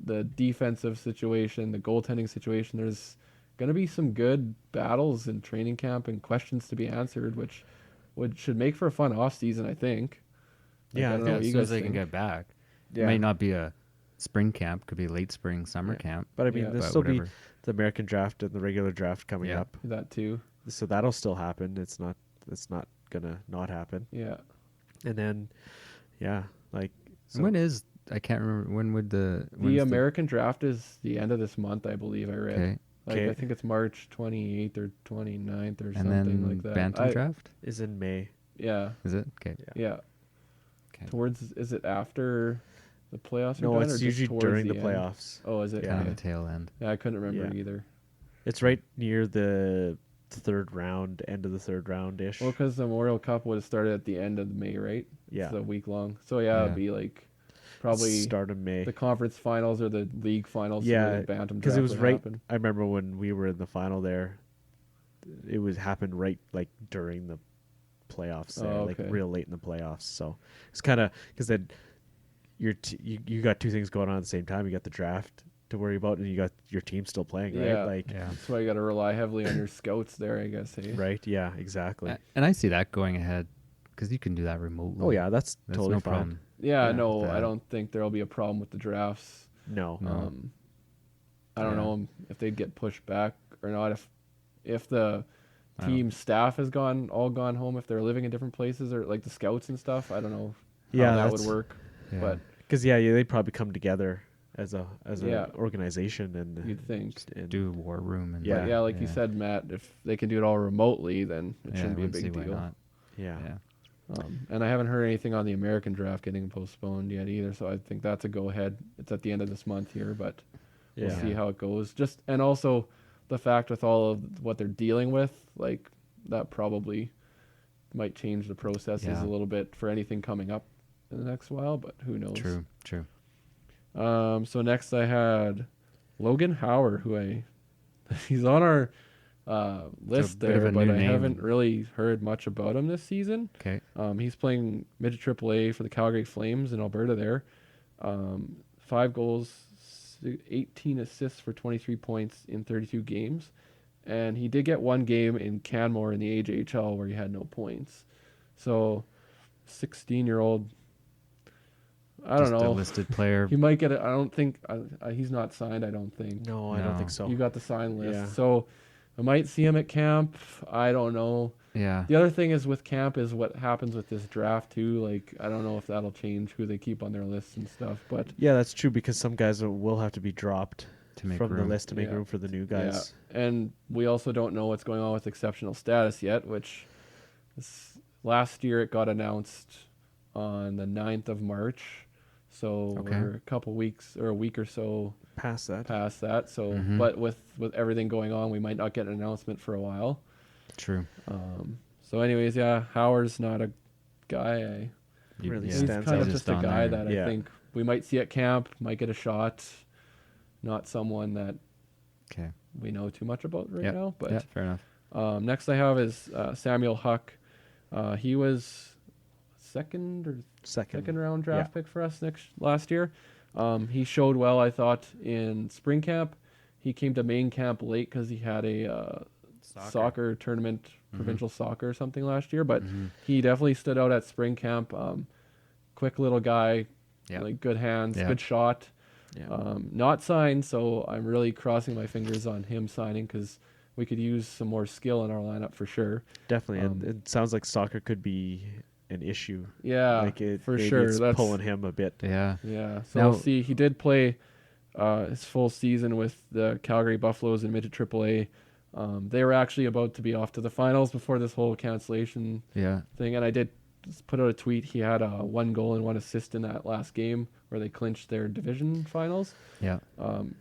Speaker 3: the defensive situation, the goaltending situation, there's gonna be some good battles in training camp and questions to be answered, which should make for a fun off season, I think.
Speaker 2: Yeah,
Speaker 3: I don't
Speaker 1: yeah,
Speaker 3: know what
Speaker 1: as
Speaker 3: you
Speaker 1: soon as
Speaker 3: guys
Speaker 1: they can
Speaker 3: think.
Speaker 1: get back.
Speaker 2: Yeah.
Speaker 1: It might not be a spring camp; could be late spring, summer
Speaker 2: Yeah.
Speaker 1: camp.
Speaker 2: But I mean,
Speaker 3: Yeah.
Speaker 2: there'll
Speaker 1: But
Speaker 2: still
Speaker 1: whatever.
Speaker 2: be the American draft and the regular draft coming
Speaker 1: Yeah.
Speaker 2: up,
Speaker 3: That too.
Speaker 2: so that'll still happen. It's not gonna not happen.
Speaker 3: Yeah.
Speaker 2: And then, yeah, like
Speaker 1: And when is I can't remember when would the
Speaker 3: The American draft is the end of this month, I believe I read.
Speaker 1: okay,
Speaker 3: Like
Speaker 2: Okay.
Speaker 3: I think it's March 28th or 29th or
Speaker 1: and
Speaker 3: something
Speaker 1: then
Speaker 3: like that.
Speaker 1: Bantam draft
Speaker 2: is in May.
Speaker 3: Yeah.
Speaker 1: is it okay?
Speaker 3: Yeah.
Speaker 1: Okay.
Speaker 3: Is it after the playoffs are
Speaker 2: No,
Speaker 3: done, or
Speaker 2: it's
Speaker 3: just
Speaker 2: usually
Speaker 3: towards
Speaker 2: during the
Speaker 3: end?
Speaker 2: playoffs.
Speaker 3: Oh, is it?
Speaker 2: Yeah.
Speaker 1: Kind
Speaker 3: Okay.
Speaker 1: of the tail end.
Speaker 3: Yeah, I couldn't remember
Speaker 2: Yeah.
Speaker 3: either.
Speaker 2: It's right near the third round, end of the third round ish.
Speaker 3: Well, because the Memorial Cup would have started at the end of May, right?
Speaker 2: Yeah.
Speaker 3: It's a week long. So yeah, it'd
Speaker 1: Yeah.
Speaker 3: be like probably
Speaker 2: start of May.
Speaker 3: the conference finals or the league finals. where
Speaker 2: Yeah,
Speaker 3: the Bantam
Speaker 2: because
Speaker 3: draft
Speaker 2: it was
Speaker 3: would
Speaker 2: right.
Speaker 3: happen.
Speaker 2: I remember when we were in the final there. It was happened right like during the playoffs there,
Speaker 3: Oh,
Speaker 2: like
Speaker 3: okay.
Speaker 2: real late in the playoffs. So it's kind of because then you got two things going on at the same time. You got the draft to worry about, and you got your team still playing, right?
Speaker 3: Yeah.
Speaker 2: Like,
Speaker 1: Yeah,
Speaker 3: That's why you got to rely heavily on your scouts there, I guess. Hey?
Speaker 2: right? Yeah, exactly.
Speaker 1: And I see that going ahead because you can do that remotely.
Speaker 2: Oh yeah, that's
Speaker 1: That's
Speaker 2: totally
Speaker 1: no
Speaker 2: fine.
Speaker 1: problem.
Speaker 3: Yeah,
Speaker 2: Yeah,
Speaker 3: no,
Speaker 1: that-
Speaker 3: I don't think there'll be a problem with the drafts.
Speaker 2: No,
Speaker 1: No.
Speaker 3: I don't
Speaker 1: Yeah.
Speaker 3: know if they'd get pushed back or not. If the
Speaker 1: I don't-
Speaker 3: team staff has gone home, if they're living in different places or like the scouts and stuff, I don't know how
Speaker 2: Yeah,
Speaker 3: that would
Speaker 2: that's-
Speaker 3: work.
Speaker 1: Yeah.
Speaker 3: But
Speaker 2: because yeah, they'd probably come together as a
Speaker 3: Yeah.
Speaker 2: organization and
Speaker 3: you'd think.
Speaker 2: and
Speaker 1: do war room and
Speaker 2: Yeah.
Speaker 3: But yeah, like you said, Matt, if they can do it all remotely, then it
Speaker 1: yeah,
Speaker 3: shouldn't
Speaker 1: I
Speaker 3: be a
Speaker 1: wouldn't see
Speaker 3: big
Speaker 1: why
Speaker 3: deal.
Speaker 1: not.
Speaker 2: yeah.
Speaker 1: Yeah.
Speaker 3: And I haven't heard anything on the American draft getting postponed yet either, so I think that's a go ahead. It's at the end of this month here, but we'll
Speaker 2: Yeah.
Speaker 3: see how it goes. Just and also the fact with all of what they're dealing with, like that probably might change the processes
Speaker 1: Yeah.
Speaker 3: a little bit for anything coming up in the next while, but who knows?
Speaker 1: True. True.
Speaker 3: So next I had Logan Hauer, he's on our list
Speaker 1: bit of
Speaker 3: there,
Speaker 1: a
Speaker 3: but
Speaker 1: new
Speaker 3: I
Speaker 1: name.
Speaker 3: haven't really heard much about him this season.
Speaker 1: Okay.
Speaker 3: He's playing midget AAA for the Calgary Flames in Alberta there. 5 goals, 18 assists for 23 points in 32 games. And he did get one game in Canmore in the AJHL where he had no points. So, 16-year-old, I don't
Speaker 1: Just
Speaker 3: know.
Speaker 1: a listed player.
Speaker 3: He might get it. I don't think he's not signed. I don't think.
Speaker 2: No, I don't
Speaker 1: No.
Speaker 2: think so.
Speaker 3: You got the sign list,
Speaker 2: Yeah.
Speaker 3: so I might see him at camp. I don't know.
Speaker 1: Yeah.
Speaker 3: The other thing is with camp is what happens with this draft too. Like I don't know if that'll change who they keep on their lists and stuff. But
Speaker 2: Yeah, that's true because some guys will have to be dropped
Speaker 1: To make
Speaker 2: from
Speaker 1: room.
Speaker 2: the list to make
Speaker 3: Yeah.
Speaker 2: room for the new guys.
Speaker 3: yeah, and we also don't know what's going on with exceptional status yet. Which last year it got announced on the 9th of March. So
Speaker 1: Okay.
Speaker 3: we're a couple weeks or a week or so
Speaker 2: past that.
Speaker 3: So,
Speaker 1: Mhm.
Speaker 3: but with everything going on, we might not get an announcement for a while.
Speaker 1: True.
Speaker 3: So, anyways, yeah, Howard's not a guy.
Speaker 2: Really
Speaker 3: He's
Speaker 2: stands
Speaker 3: kind
Speaker 2: out.
Speaker 3: of just a
Speaker 1: on
Speaker 3: guy
Speaker 1: there.
Speaker 3: that I think we might see at camp, might get a shot. Not someone that
Speaker 1: Okay.
Speaker 3: we know too much about right
Speaker 1: Yep.
Speaker 3: now. But
Speaker 1: Yeah, fair enough.
Speaker 3: next I have is Samuel Huck. He was second round draft pick for us last year. He showed well, I thought, in spring camp. He came to main camp late because he had a soccer tournament, provincial soccer or something last year. But he definitely stood out at spring camp. Quick little guy, like good hands, good shot.
Speaker 2: Yeah.
Speaker 3: Not signed, so I'm really crossing my fingers on him signing because we could use some more skill in our lineup for sure.
Speaker 2: Definitely. And it sounds like soccer could be an issue.
Speaker 3: Yeah,
Speaker 2: Like
Speaker 3: for
Speaker 2: maybe
Speaker 3: sure.
Speaker 2: It's
Speaker 3: That's
Speaker 2: pulling him a bit.
Speaker 1: Yeah.
Speaker 3: Yeah. So
Speaker 1: Now-
Speaker 3: we'll see. He did play his full season with the Calgary Buffaloes in midget AAA. They were actually about to be off to the finals before this whole cancellation
Speaker 1: Yeah.
Speaker 3: thing, and I did just put out a tweet. He had 1 goal and 1 assist in that last game where they clinched their division finals.
Speaker 1: Yeah.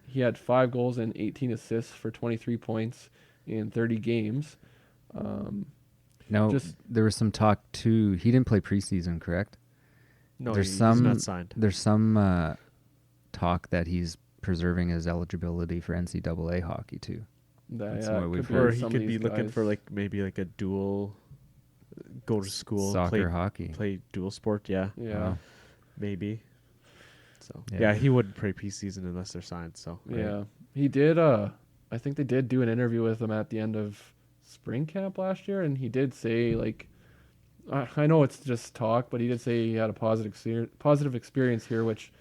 Speaker 3: He had 5 goals and 18 assists for 23 points in 30 games.
Speaker 1: Now,
Speaker 3: Just-
Speaker 1: there was some talk too. He didn't play preseason, correct?
Speaker 2: No,
Speaker 1: There's
Speaker 2: he's
Speaker 1: some
Speaker 2: not signed.
Speaker 1: There's some talk that he's preserving his eligibility for NCAA hockey too. That's what we've
Speaker 3: could
Speaker 1: heard.
Speaker 2: Or
Speaker 3: be
Speaker 2: he
Speaker 3: some
Speaker 2: could
Speaker 3: of
Speaker 2: be
Speaker 3: these
Speaker 2: looking
Speaker 3: guys.
Speaker 2: for like maybe like a dual, go to school,
Speaker 1: Soccer, hockey.
Speaker 2: play dual sport. Yeah,
Speaker 3: Yeah.
Speaker 1: Wow.
Speaker 2: maybe. So
Speaker 1: Yeah.
Speaker 2: yeah, he wouldn't play preseason unless they're signed. So right.
Speaker 3: Yeah, he did. I think they did do an interview with him at the end of spring camp last year, and he did say like, I know it's just talk, but he did say he had a positive experience here, which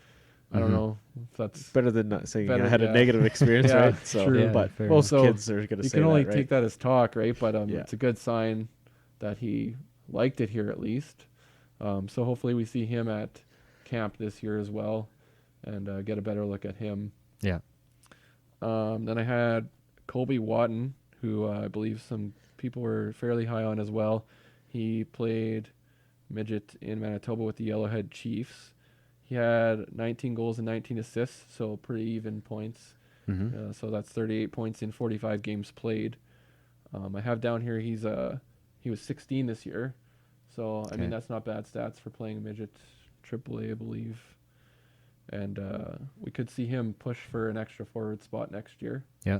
Speaker 3: I don't
Speaker 1: Mhm.
Speaker 3: know if that's
Speaker 2: better than not saying
Speaker 3: Better,
Speaker 2: I had
Speaker 3: yeah.
Speaker 2: a negative experience,
Speaker 3: Yeah,
Speaker 2: right? So,
Speaker 3: true.
Speaker 1: Yeah,
Speaker 2: but
Speaker 1: fair
Speaker 2: most
Speaker 3: enough.
Speaker 2: kids are going to
Speaker 3: you
Speaker 2: say
Speaker 3: can only
Speaker 2: that, right?
Speaker 3: take that as talk, right? But
Speaker 2: Yeah.
Speaker 3: it's a good sign that he liked it here at least. So hopefully we see him at camp this year as well, and get a better look at him.
Speaker 1: Yeah.
Speaker 3: Then I had Colby Watton, who I believe some people were fairly high on as well. He played midget in Manitoba with the Yellowhead Chiefs. He had 19 goals and 19 assists, so pretty even points.
Speaker 1: Mm-hmm.
Speaker 3: So that's 38 points in 45 games played. I have down here he was 16 this year, so I mean
Speaker 1: Okay.
Speaker 3: that's not bad stats for playing midget AAA, I believe. And we could see him push for an extra forward spot next year.
Speaker 1: Yeah.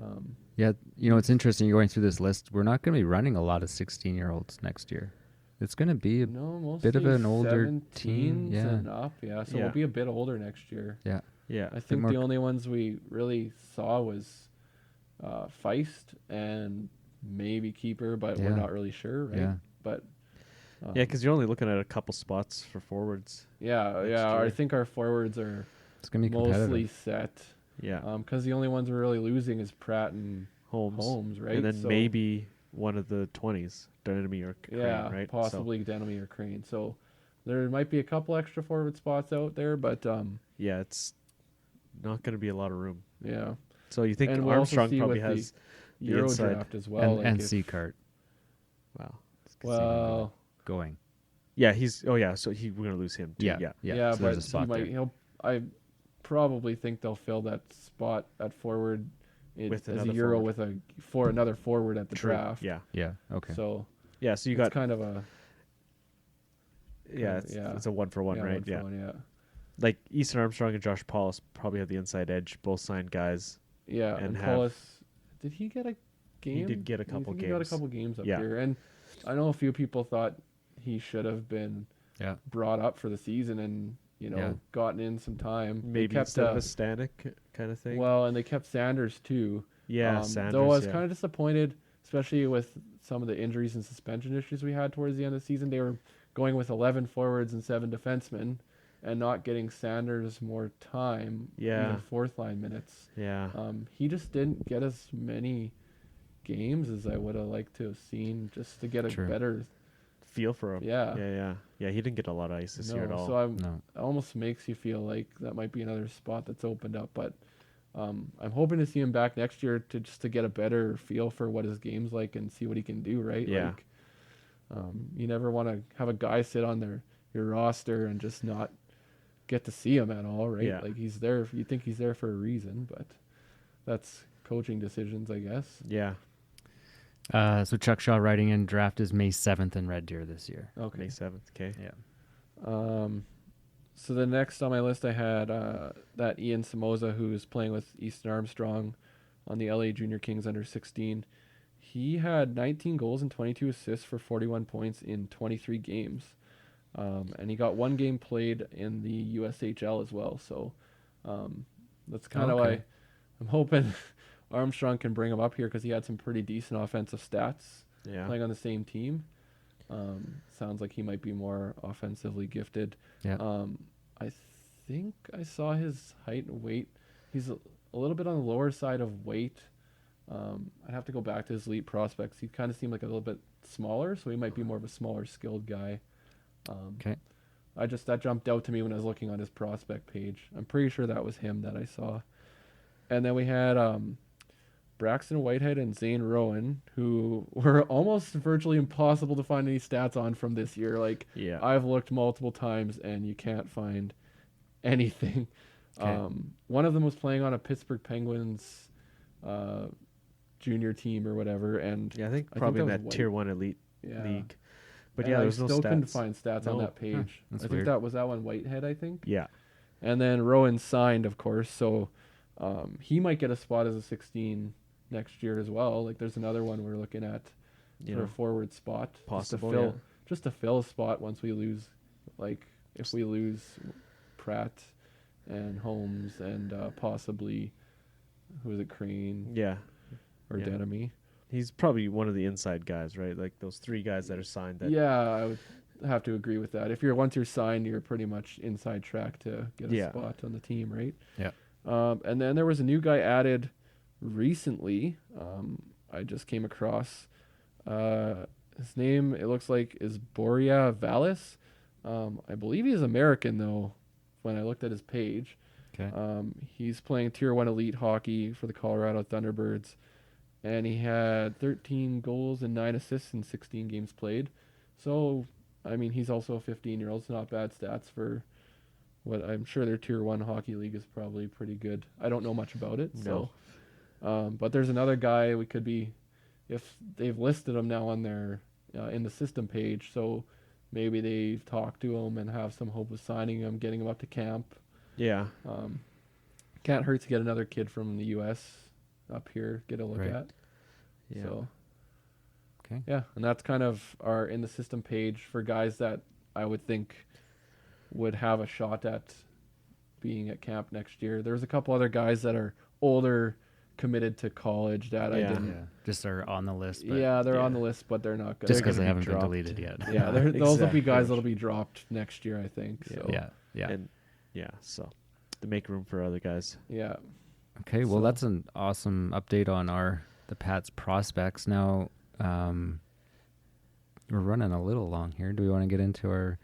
Speaker 3: Um,
Speaker 1: Yeah. You know, it's interesting. You're going through this list. We're not going to be running a lot of 16-year-olds next year. It's going to be a
Speaker 3: no, mostly
Speaker 1: bit of an older
Speaker 3: 17s
Speaker 1: team, yeah.
Speaker 3: and up. Yeah, so
Speaker 2: Yeah.
Speaker 3: we'll be a bit older next year.
Speaker 1: yeah.
Speaker 2: Yeah,
Speaker 3: I think
Speaker 1: more
Speaker 3: the only ones we really saw was Feist and maybe Keeper, but we're
Speaker 1: Yeah.
Speaker 3: not really sure, right?
Speaker 1: Yeah.
Speaker 3: But
Speaker 2: yeah, because you're only looking at a couple spots for forwards.
Speaker 3: yeah,
Speaker 2: next
Speaker 3: I
Speaker 2: year.
Speaker 3: think our forwards are
Speaker 1: It's going to be competitive.
Speaker 3: mostly set.
Speaker 2: Yeah,
Speaker 3: Because the only ones we're really losing is Pratt and
Speaker 2: Holmes,
Speaker 3: right?
Speaker 2: and then
Speaker 3: So-
Speaker 2: maybe one of the 20s, Dynamy or Crane,
Speaker 3: yeah,
Speaker 2: right?
Speaker 3: possibly Denemy or Crane. So there might be a couple extra forward spots out there, but
Speaker 2: So, yeah, it's not going to be a lot of room.
Speaker 3: yeah.
Speaker 2: So you think
Speaker 3: And we'll also
Speaker 2: Armstrong
Speaker 3: see
Speaker 2: probably
Speaker 3: with the
Speaker 2: has the
Speaker 3: Euro
Speaker 2: inside.
Speaker 3: draft as well.
Speaker 1: and
Speaker 3: if-
Speaker 1: C-Cart.
Speaker 2: Wow.
Speaker 3: well,
Speaker 1: Going.
Speaker 2: Yeah, he's. Oh yeah, so we're going to lose him too.
Speaker 1: Yeah.
Speaker 2: Yeah.
Speaker 1: Yeah. So
Speaker 3: but
Speaker 1: there's a spot there.
Speaker 3: I probably think they'll fill that spot at forward
Speaker 2: With
Speaker 3: as a
Speaker 2: another
Speaker 3: Euro
Speaker 2: forward.
Speaker 3: for another forward at the
Speaker 2: True.
Speaker 3: draft.
Speaker 2: Yeah.
Speaker 1: Yeah. Okay.
Speaker 3: So
Speaker 2: Yeah. So you
Speaker 3: it's
Speaker 2: got.
Speaker 3: kind of a
Speaker 2: Yeah. It's,
Speaker 3: yeah.
Speaker 2: it's a 1-for-1, right?
Speaker 3: one for
Speaker 2: Yeah.
Speaker 3: one, yeah.
Speaker 2: Like Easton Armstrong and Josh Paulus probably have the inside edge. Both signed guys.
Speaker 3: Yeah,
Speaker 2: And
Speaker 3: and
Speaker 2: have-
Speaker 3: Paulus, did he get a game?
Speaker 2: did get a
Speaker 3: I
Speaker 2: couple
Speaker 3: think He got a
Speaker 2: games.
Speaker 3: couple games up
Speaker 2: Yeah.
Speaker 3: here, and I know a few people thought he should have been
Speaker 1: Yeah.
Speaker 3: brought up for the season and
Speaker 1: Yeah.
Speaker 3: gotten in some time. They
Speaker 2: Maybe
Speaker 3: kept
Speaker 2: instead of a Stanek kind of thing.
Speaker 3: well, and they kept Sanders too.
Speaker 2: yeah, Sanders.
Speaker 3: Though I was
Speaker 2: yeah.
Speaker 3: kind of disappointed, especially with some of the injuries and suspension issues we had towards the end of the season. They were going with 11 forwards and 7 defensemen and not getting Sanders more time,
Speaker 2: Yeah.
Speaker 3: even fourth line minutes.
Speaker 2: Yeah.
Speaker 3: He just didn't get as many games as I would have liked to have seen just to get a
Speaker 1: True.
Speaker 3: better
Speaker 2: Feel for him.
Speaker 3: yeah.
Speaker 2: Yeah. He didn't get a lot of ice this year at all.
Speaker 3: So
Speaker 1: No.
Speaker 3: it almost makes you feel like that might be another spot that's opened up. But I'm hoping to see him back next year to get a better feel for what his game's like and see what he can do, right?
Speaker 2: Yeah.
Speaker 3: Like, you never want to have a guy sit on your roster and just not get to see him at all, right?
Speaker 2: Yeah.
Speaker 3: Like he's there. You think he's there for a reason, but that's coaching decisions, I guess.
Speaker 2: Yeah.
Speaker 1: So Chuck Shaw writing in, draft is May 7th in Red Deer this year.
Speaker 3: Okay.
Speaker 2: May 7th. Okay.
Speaker 1: Yeah.
Speaker 3: So the next on my list, I had that Ian Samoza, who's playing with Easton Armstrong on the LA Junior Kings under 16. He had 19 goals and 22 assists for 41 points in 23 games. And he got one game played in the USHL as well. So that's kind of why I'm hoping Armstrong can bring him up here, because he had some pretty decent offensive stats playing on the same team. Sounds like he might be more offensively gifted.
Speaker 1: Yeah.
Speaker 3: I think I saw his height and weight. He's a little bit on the lower side of weight. I'd have to go back to his elite prospects. He kind of seemed like a little bit smaller, so he might be more of a smaller skilled guy.
Speaker 1: Okay.
Speaker 3: That jumped out to me when I was looking on his prospect page. I'm pretty sure that was him that I saw. And then we had Braxton Whitehead and Zane Rowan, who were almost virtually impossible to find any stats on from this year. Like, I've looked multiple times and you can't find anything.
Speaker 1: Okay.
Speaker 3: One of them was playing on a Pittsburgh Penguins junior team or whatever, and
Speaker 2: I think probably in that Tier 1 elite league. But there was no
Speaker 3: still
Speaker 2: stats.
Speaker 3: Couldn't find stats on that page.
Speaker 1: That's
Speaker 3: I think
Speaker 1: weird.
Speaker 3: that was that one Whitehead, I think.
Speaker 2: Yeah.
Speaker 3: And then Rowan signed, of course, so he might get a spot as a 16 next year as well. Like, there's another one we're looking at for a forward spot.
Speaker 2: Possible,
Speaker 3: just to fill a spot once we lose, like, if we lose Pratt and Holmes and possibly, who is it, Crane?
Speaker 2: Yeah.
Speaker 3: Or Denemy.
Speaker 2: He's probably one of the inside guys, right? Like those three guys that are signed.
Speaker 3: I would have to agree with that. Once you're signed, you're pretty much inside track to get a spot on the team, right?
Speaker 1: Yeah.
Speaker 3: And then there was a new guy added recently. I just came across his name. It looks like is Boria Vallis. I believe he's American though. When I looked at his page, he's playing Tier 1 elite hockey for the Colorado Thunderbirds. And he had 13 goals and 9 assists in 16 games played. So, I mean, he's also a 15-year-old. It's not bad stats for what I'm sure their Tier 1 hockey league is probably pretty good. I don't know much about it.
Speaker 2: No.
Speaker 3: So, but there's another guy we could be, if they've listed him now on their in the system page. So maybe they've talked to him and have some hope of signing him, getting him up to camp.
Speaker 2: Yeah.
Speaker 3: Can't hurt to get another kid from the U.S. up here, get a look at.
Speaker 2: Yeah.
Speaker 3: So,
Speaker 1: okay.
Speaker 3: Yeah, and that's kind of our in the system page for guys that I would think would have a shot at being at camp next year. There's a couple other guys that are older, committed to college that I didn't.
Speaker 1: Yeah. Just are on the list. But
Speaker 3: They're on the list, but they're not good.
Speaker 1: just because they
Speaker 2: gonna be
Speaker 1: haven't been
Speaker 2: dropped.
Speaker 1: deleted yet.
Speaker 3: Yeah, those will be guys that'll be dropped next year, I think. So.
Speaker 1: Yeah.
Speaker 2: And so to make room for other guys.
Speaker 3: Yeah.
Speaker 1: Okay, well, that's an awesome update on the Pats prospects. Now, we're running a little long here. Do we want to get into our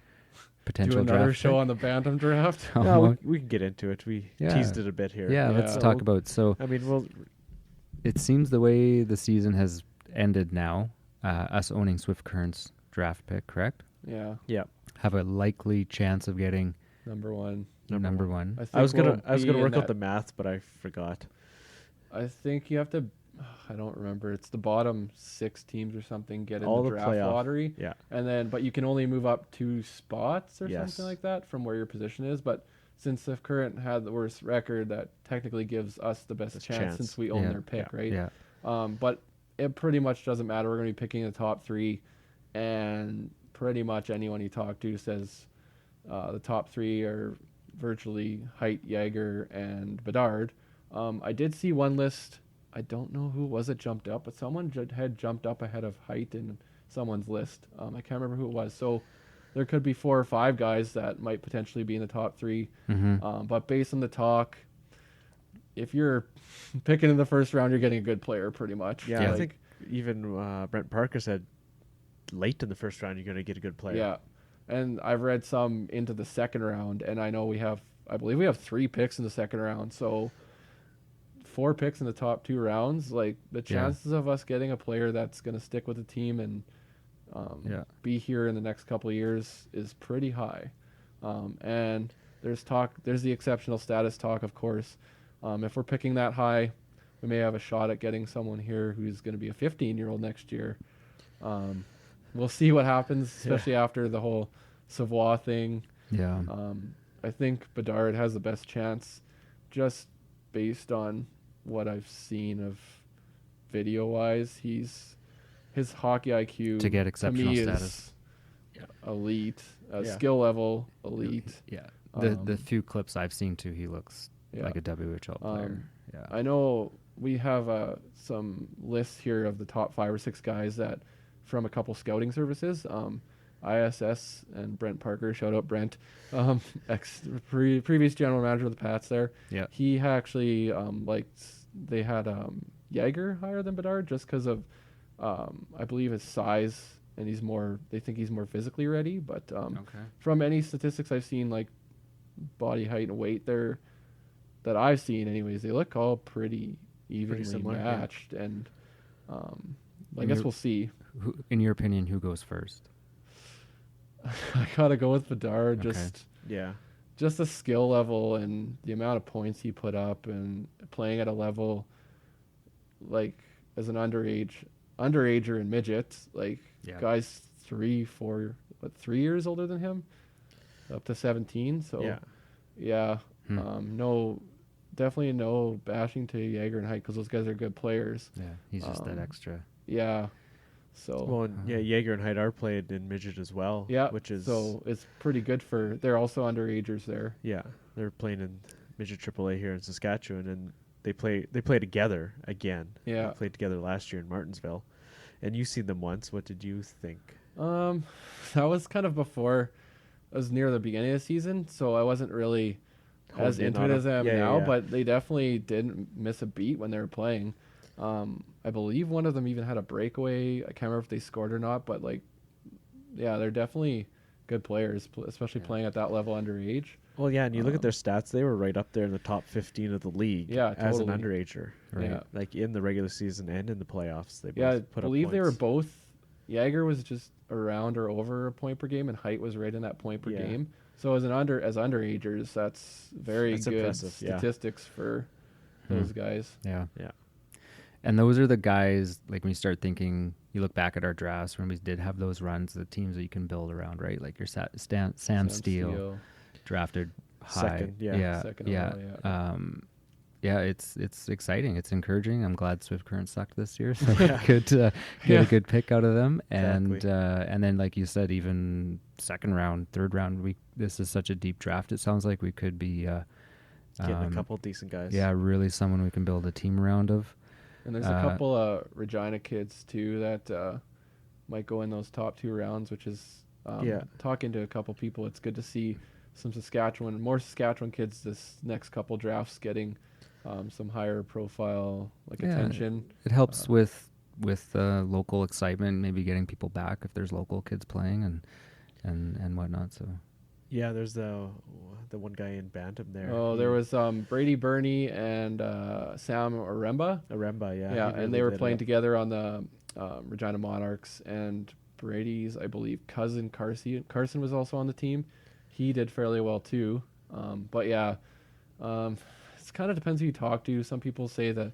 Speaker 1: potential
Speaker 3: Do another
Speaker 1: draft
Speaker 3: show
Speaker 1: pick?
Speaker 3: on the Bantam draft?
Speaker 2: No, we can get into it. We teased it a bit here.
Speaker 1: Yeah, let's
Speaker 3: Yeah.
Speaker 1: talk about. So,
Speaker 2: I mean,
Speaker 1: it seems the way the season has ended now, us owning Swift Current's draft pick, correct?
Speaker 3: Yeah.
Speaker 1: Have a likely chance of getting
Speaker 3: Number one.
Speaker 1: number one.
Speaker 2: I was gonna work out
Speaker 3: that.
Speaker 2: the math, but I forgot.
Speaker 3: I think you have to. I don't remember. It's the bottom 6 teams or something get in
Speaker 2: All
Speaker 3: the
Speaker 2: the
Speaker 3: draft
Speaker 2: playoff.
Speaker 3: lottery.
Speaker 2: Yeah.
Speaker 3: And then, but you can only move up 2 spots or
Speaker 2: Yes.
Speaker 3: something like that from where your position is. But since the current had the worst record, that technically gives us the best chance since we own their pick, right?
Speaker 1: Yeah.
Speaker 3: But it pretty much doesn't matter. We're going to be picking the top 3, and pretty much anyone you talk to says the top 3 are virtually Height, Jaeger, and Bedard. I did see one list. I don't know who it was that jumped up, but someone had jumped up ahead of Height in someone's list. I can't remember who it was. So there could be 4 or 5 guys that might potentially be in the top 3.
Speaker 1: Mm-hmm.
Speaker 3: But based on the talk, if you're picking in the first round, you're getting a good player pretty much.
Speaker 2: Yeah, I think even Brent Parker said late in the first round you're going to get a good player.
Speaker 3: Yeah, and I've read some into the second round, and I know I believe we have 3 picks in the second round, so 4 picks in the top 2 rounds. Like, the chances of us getting a player that's going to stick with the team and be here in the next couple of years is pretty high. And there's the exceptional status talk, of course. If we're picking that high, we may have a shot at getting someone here who's going to be a 15-year-old next year. We'll see what happens, especially after the whole Savoie thing.
Speaker 1: Yeah.
Speaker 3: I think Bedard has the best chance just based on what I've seen of video-wise. His hockey IQ
Speaker 1: To get exceptional
Speaker 3: to me
Speaker 1: status.
Speaker 3: is elite, skill level elite.
Speaker 1: Yeah. The few clips I've seen too, he looks
Speaker 3: Yeah.
Speaker 1: like a WHL player. Yeah.
Speaker 3: I know we have some lists here of the top 5 or 6 guys that from a couple scouting services. ISS and Brent Parker, shout out Brent, previous general manager of the Pats there.
Speaker 1: Yeah.
Speaker 3: He actually they had Yager higher than Bedard just because of I believe his size, and they think he's more physically ready. But from any statistics I've seen, like body height and weight there that I've seen anyways, they look all pretty evenly
Speaker 2: similar,
Speaker 3: matched. And I guess we'll see.
Speaker 1: Who, in your opinion, who goes first?
Speaker 3: I gotta go with Bedard.
Speaker 1: Okay.
Speaker 3: Just the skill level and the amount of points he put up, and playing at a level like as an underager and midget, like guys 3 years older than him, up to 17. So definitely no bashing to Yager and Height because those guys are good players.
Speaker 1: Yeah, he's just that extra.
Speaker 3: Yeah. So
Speaker 2: Jaeger and Hyde are played in midget as well.
Speaker 3: Yeah,
Speaker 2: which is
Speaker 3: so it's pretty good for. They're also underagers there.
Speaker 2: Yeah, they're playing in midget AAA here in Saskatchewan, and they play together again.
Speaker 3: Yeah,
Speaker 2: they played together last year in Martinsville, and you seen them once. What did you think?
Speaker 3: That was kind of before. It was near the beginning of the season, so I wasn't really as into it as I am now. But they definitely didn't miss a beat when they were playing. I believe one of them even had a breakaway. I can't remember if they scored or not, but they're definitely good players, especially playing at that level underage.
Speaker 2: Well, and you look at their stats; they were right up there in the top 15 of the league.
Speaker 3: Yeah,
Speaker 2: as an
Speaker 3: totally.
Speaker 2: underager, right?
Speaker 3: Yeah.
Speaker 2: Like in the regular season and in the playoffs, they both
Speaker 3: I
Speaker 2: put
Speaker 3: believe
Speaker 2: up
Speaker 3: they were
Speaker 2: points.
Speaker 3: both. Yager was just around or over a point per game, and Height was right in that point per game. So as underagers, that's very good
Speaker 2: impressive,
Speaker 3: statistics for those guys.
Speaker 1: Yeah. And those are the guys, like when you start thinking, you look back at our drafts when we did have those runs, the teams that you can build around, right? Like your Sam Steele drafted high.
Speaker 2: Second.
Speaker 1: It's exciting. It's encouraging. I'm glad Swift Current sucked this year, so we could get a good pick out of them.
Speaker 2: Exactly.
Speaker 1: And then, like you said, even second round, third round, this is such a deep draft. It sounds like we could be
Speaker 2: getting a couple decent guys.
Speaker 1: Yeah, really someone we can build a team around of.
Speaker 3: And there's a couple of Regina kids too that might go in those top 2 rounds, which is talking to a couple people. It's good to see more Saskatchewan kids this next couple drafts getting some higher profile attention.
Speaker 1: It helps with local excitement, maybe getting people back if there's local kids playing and whatnot. So
Speaker 2: there's the one guy in Bantam there.
Speaker 3: Oh, there was Brady Burney and Sam Aremba. And they were playing together on the Regina Monarchs, and Brady's, I believe, cousin Carson was also on the team. He did fairly well too. It kind of depends who you talk to. Some people say the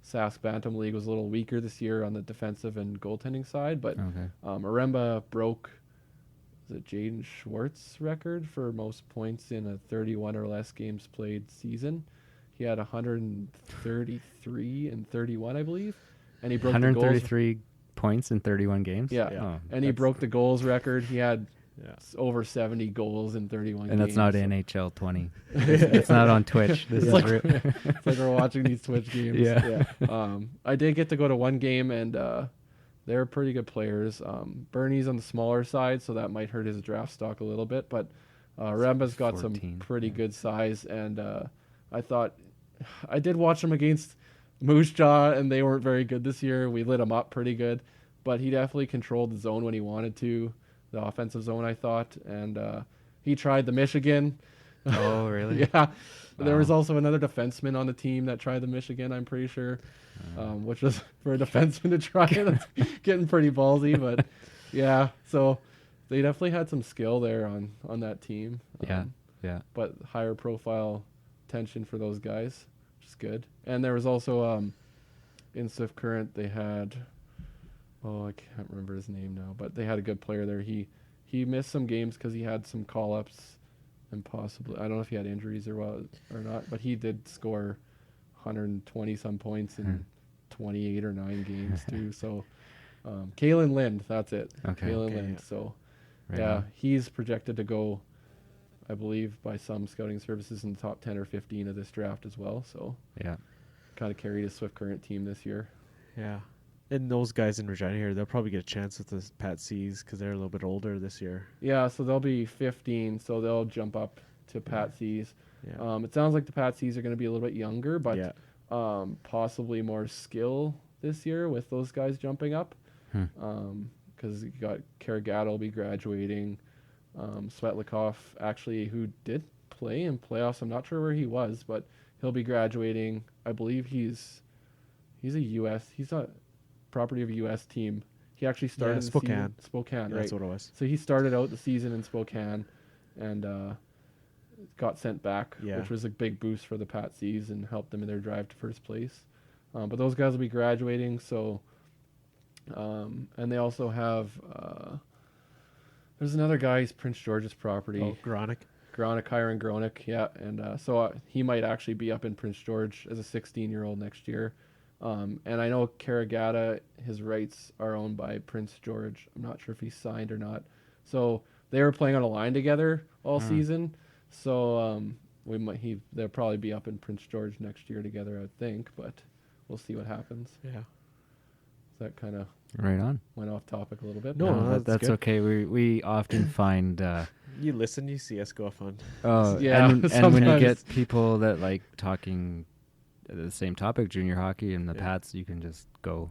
Speaker 3: Sask Bantam League was a little weaker this year on the defensive and goaltending side, but Aremba broke the Jaden Schwartz record for most points in a 31 or less games played season. He had 133 and 31, I believe, and he broke
Speaker 1: 133 points in 31 games.
Speaker 3: And he broke the goals record. He had over 70 goals in 31 games.
Speaker 1: And that's not NHL 20. It's not on Twitch.
Speaker 3: It's like we're watching these Twitch games. I did get to go to one game, and they're pretty good players. Bernie's on the smaller side, so that might hurt his draft stock a little bit. But Remba's got 14, some pretty good size, and I did watch him against Moose Jaw, and they weren't very good this year. We lit him up pretty good, but he definitely controlled the zone when he wanted to, the offensive zone, I thought. And he tried the Michigan.
Speaker 1: Oh, really?
Speaker 3: Yeah. Wow. There was also another defenseman on the team that tried the Michigan, I'm pretty sure, which was for a defenseman to try it. That's getting pretty ballsy, but so they definitely had some skill there on that team.
Speaker 1: Yeah.
Speaker 3: But higher profile tension for those guys, which is good. And there was also in Swift Current they had, I can't remember his name now, but they had a good player there. He missed some games because he had some call-ups and possibly, I don't know if he had injuries or not, but he did score 120 some points in 28 or 9 games too. So Kalen Lind, that's it.
Speaker 1: Okay.
Speaker 3: Kalen Lind. So
Speaker 1: Right
Speaker 3: yeah,
Speaker 1: on.
Speaker 3: he's projected to go, I believe, by some scouting services in the top 10 or 15 of this draft as well. So
Speaker 1: Yeah.
Speaker 3: kind of carried a Swift Current team this year.
Speaker 2: Yeah. And those guys in Regina here, they'll probably get a chance with the Pat C's because they're a little bit older this year.
Speaker 3: Yeah, so they'll be 15, so they'll jump up to Pat C's.
Speaker 2: Yeah.
Speaker 3: It sounds like the Pat C's are going to be a little bit younger, but
Speaker 2: yeah.
Speaker 3: possibly more skill this year with those guys jumping up. Because you got Karagata will be graduating. Svetlikov, actually, who did play in playoffs. I'm not sure where he was, but he'll be graduating. I believe he's a property of a U.S. team. He actually started the
Speaker 2: Spokane.
Speaker 3: season. Spokane,
Speaker 2: Yeah,
Speaker 3: right?
Speaker 2: that's what it was.
Speaker 3: So he started out the season in Spokane and got sent back,
Speaker 2: Yeah.
Speaker 3: which was a big boost for the Pat C's and helped them in their drive to first place. But those guys will be graduating, so and they also have there's another guy, he's Prince George's property.
Speaker 2: Oh, Gronick.
Speaker 3: Hiron Gronick, yeah, and so he might actually be up in Prince George as a 16-year-old next year. And I know Karagata, his rights are owned by Prince George. I'm not sure if he's signed or not. So they were playing on a line together all season. So they'll probably be up in Prince George next year together, I would think. But we'll see what happens.
Speaker 2: Yeah.
Speaker 3: That kind of
Speaker 1: Right on.
Speaker 3: went off topic a little bit.
Speaker 2: No,
Speaker 1: that's
Speaker 2: good.
Speaker 1: okay. We often find
Speaker 2: You listen, you see us go fun.
Speaker 3: Yeah,
Speaker 1: and when you
Speaker 3: sometimes.
Speaker 1: get people that like talking the same topic, junior hockey and the
Speaker 2: Yeah.
Speaker 1: Pats, you can just go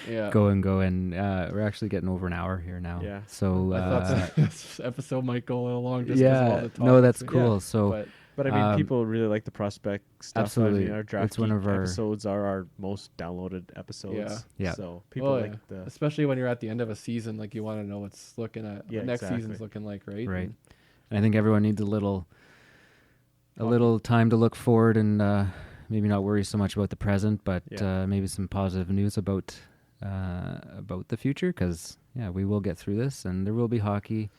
Speaker 3: Yeah.
Speaker 1: go and we're actually getting over an hour here now.
Speaker 2: Yeah.
Speaker 1: So
Speaker 3: I thought this episode might go a little long just because of all
Speaker 1: yeah,
Speaker 3: the topics.
Speaker 1: no, that's
Speaker 3: Yeah.
Speaker 1: cool. So
Speaker 2: But I mean, people really like the prospect stuff.
Speaker 1: absolutely.
Speaker 2: I mean, our draft
Speaker 1: It's one of our-
Speaker 2: episodes are our most downloaded episodes.
Speaker 3: Yeah.
Speaker 1: Yeah.
Speaker 2: So people like
Speaker 3: yeah.
Speaker 2: the
Speaker 3: Especially when you're at the end of a season, like you want to know what's looking at
Speaker 2: Yeah,
Speaker 3: what next
Speaker 2: exactly.
Speaker 3: season's looking like, right?
Speaker 1: right.
Speaker 3: And
Speaker 1: And I think everyone needs a little time to look forward and maybe not worry so much about the present, but
Speaker 2: Yeah.
Speaker 1: maybe some positive news about the future, because we will get through this and there will be hockey,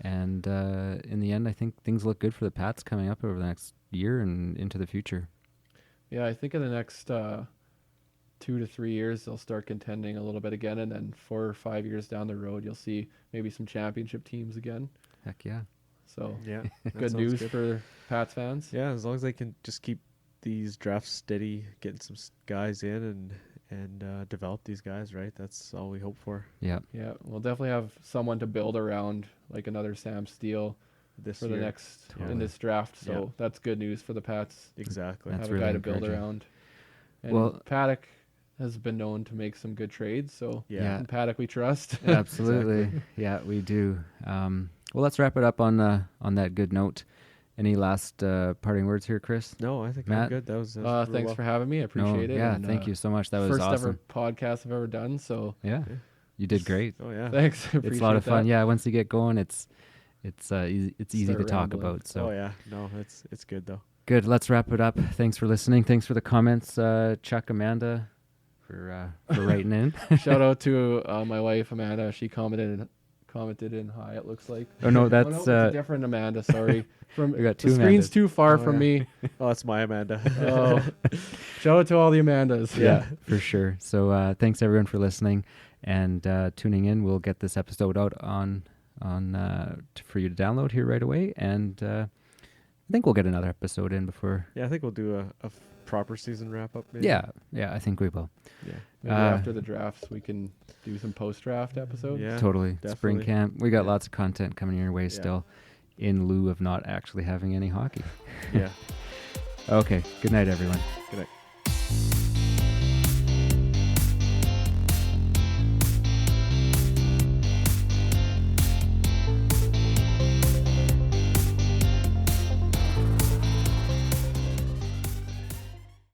Speaker 1: and in the end I think things look good for the Pats coming up over the next year and into the future.
Speaker 3: yeah, I think in the next 2 to 3 years they'll start contending a little bit again, and then 4 or 5 years down the road you'll see maybe some championship teams again.
Speaker 1: Heck yeah.
Speaker 3: So
Speaker 2: yeah. that
Speaker 3: good
Speaker 2: sounds
Speaker 3: news
Speaker 2: good.
Speaker 3: for Pats fans.
Speaker 2: Yeah, as long as they can just keep these drafts steady, getting some guys in and develop these guys, right? That's all we hope for
Speaker 1: Yeah.
Speaker 3: Yeah, we'll definitely have someone to build around, like another Sam Steele
Speaker 2: this
Speaker 3: for
Speaker 2: year.
Speaker 3: the next
Speaker 1: Totally.
Speaker 3: in this draft. So
Speaker 2: Yeah.
Speaker 3: that's good news for the Pats.
Speaker 2: Exactly.
Speaker 1: That's
Speaker 3: Have a
Speaker 1: really
Speaker 3: guy to build
Speaker 1: encouraging.
Speaker 3: around. And
Speaker 1: Well-
Speaker 3: Paddock has been known to make some good trades, so
Speaker 2: Yeah.
Speaker 3: in Paddock we trust.
Speaker 1: Absolutely. Yeah, we do. Well, let's wrap it up on that good note. Any last parting words here, Chris?
Speaker 2: No, I think
Speaker 1: Matt?
Speaker 2: I'm good. That was real
Speaker 3: Thanks
Speaker 2: well.
Speaker 3: for having me. I appreciate
Speaker 1: No,
Speaker 3: it.
Speaker 1: yeah,
Speaker 3: and,
Speaker 1: thank you so much. That was
Speaker 3: first
Speaker 1: awesome.
Speaker 3: ever podcast I've ever done. So
Speaker 1: Yeah, you did great.
Speaker 2: Oh yeah.
Speaker 3: thanks. I
Speaker 1: It's a lot of
Speaker 3: appreciate
Speaker 1: fun.
Speaker 3: that.
Speaker 1: Yeah, once you get going, it's easy to
Speaker 3: Start
Speaker 1: talk
Speaker 3: rambling.
Speaker 1: about. So
Speaker 2: Oh yeah. No, it's good though.
Speaker 1: good. Let's wrap it up. Thanks for listening. Thanks for the comments, Chuck, Amanda, for writing in.
Speaker 3: Shout out to my wife Amanda. She commented in hi. It looks like.
Speaker 1: Oh no,
Speaker 3: Oh, no,
Speaker 1: that's
Speaker 3: it's a different Amanda. Sorry. From
Speaker 1: We got
Speaker 3: the
Speaker 1: two
Speaker 3: screen's
Speaker 1: Amandas.
Speaker 3: too far
Speaker 2: Oh,
Speaker 3: from
Speaker 2: yeah.
Speaker 3: me.
Speaker 2: Oh, that's my Amanda.
Speaker 3: Oh, shout out to all the Amandas.
Speaker 1: yeah, for sure. So thanks everyone for listening and tuning in. We'll get this episode out on for you to download here right away, and I think we'll get another episode in before.
Speaker 2: Yeah, I think we'll do a proper season wrap up. Maybe.
Speaker 1: Yeah, I think we will.
Speaker 2: Yeah.
Speaker 3: Maybe
Speaker 1: Uh,
Speaker 3: after the drafts we can do some post-draft episodes.
Speaker 2: Yeah.
Speaker 1: Totally. Spring
Speaker 2: definitely.
Speaker 1: camp. We got
Speaker 2: Yeah.
Speaker 1: lots of content coming your way still, in lieu of not actually having any hockey.
Speaker 2: Yeah.
Speaker 1: Okay. Good night, everyone.
Speaker 2: Good night.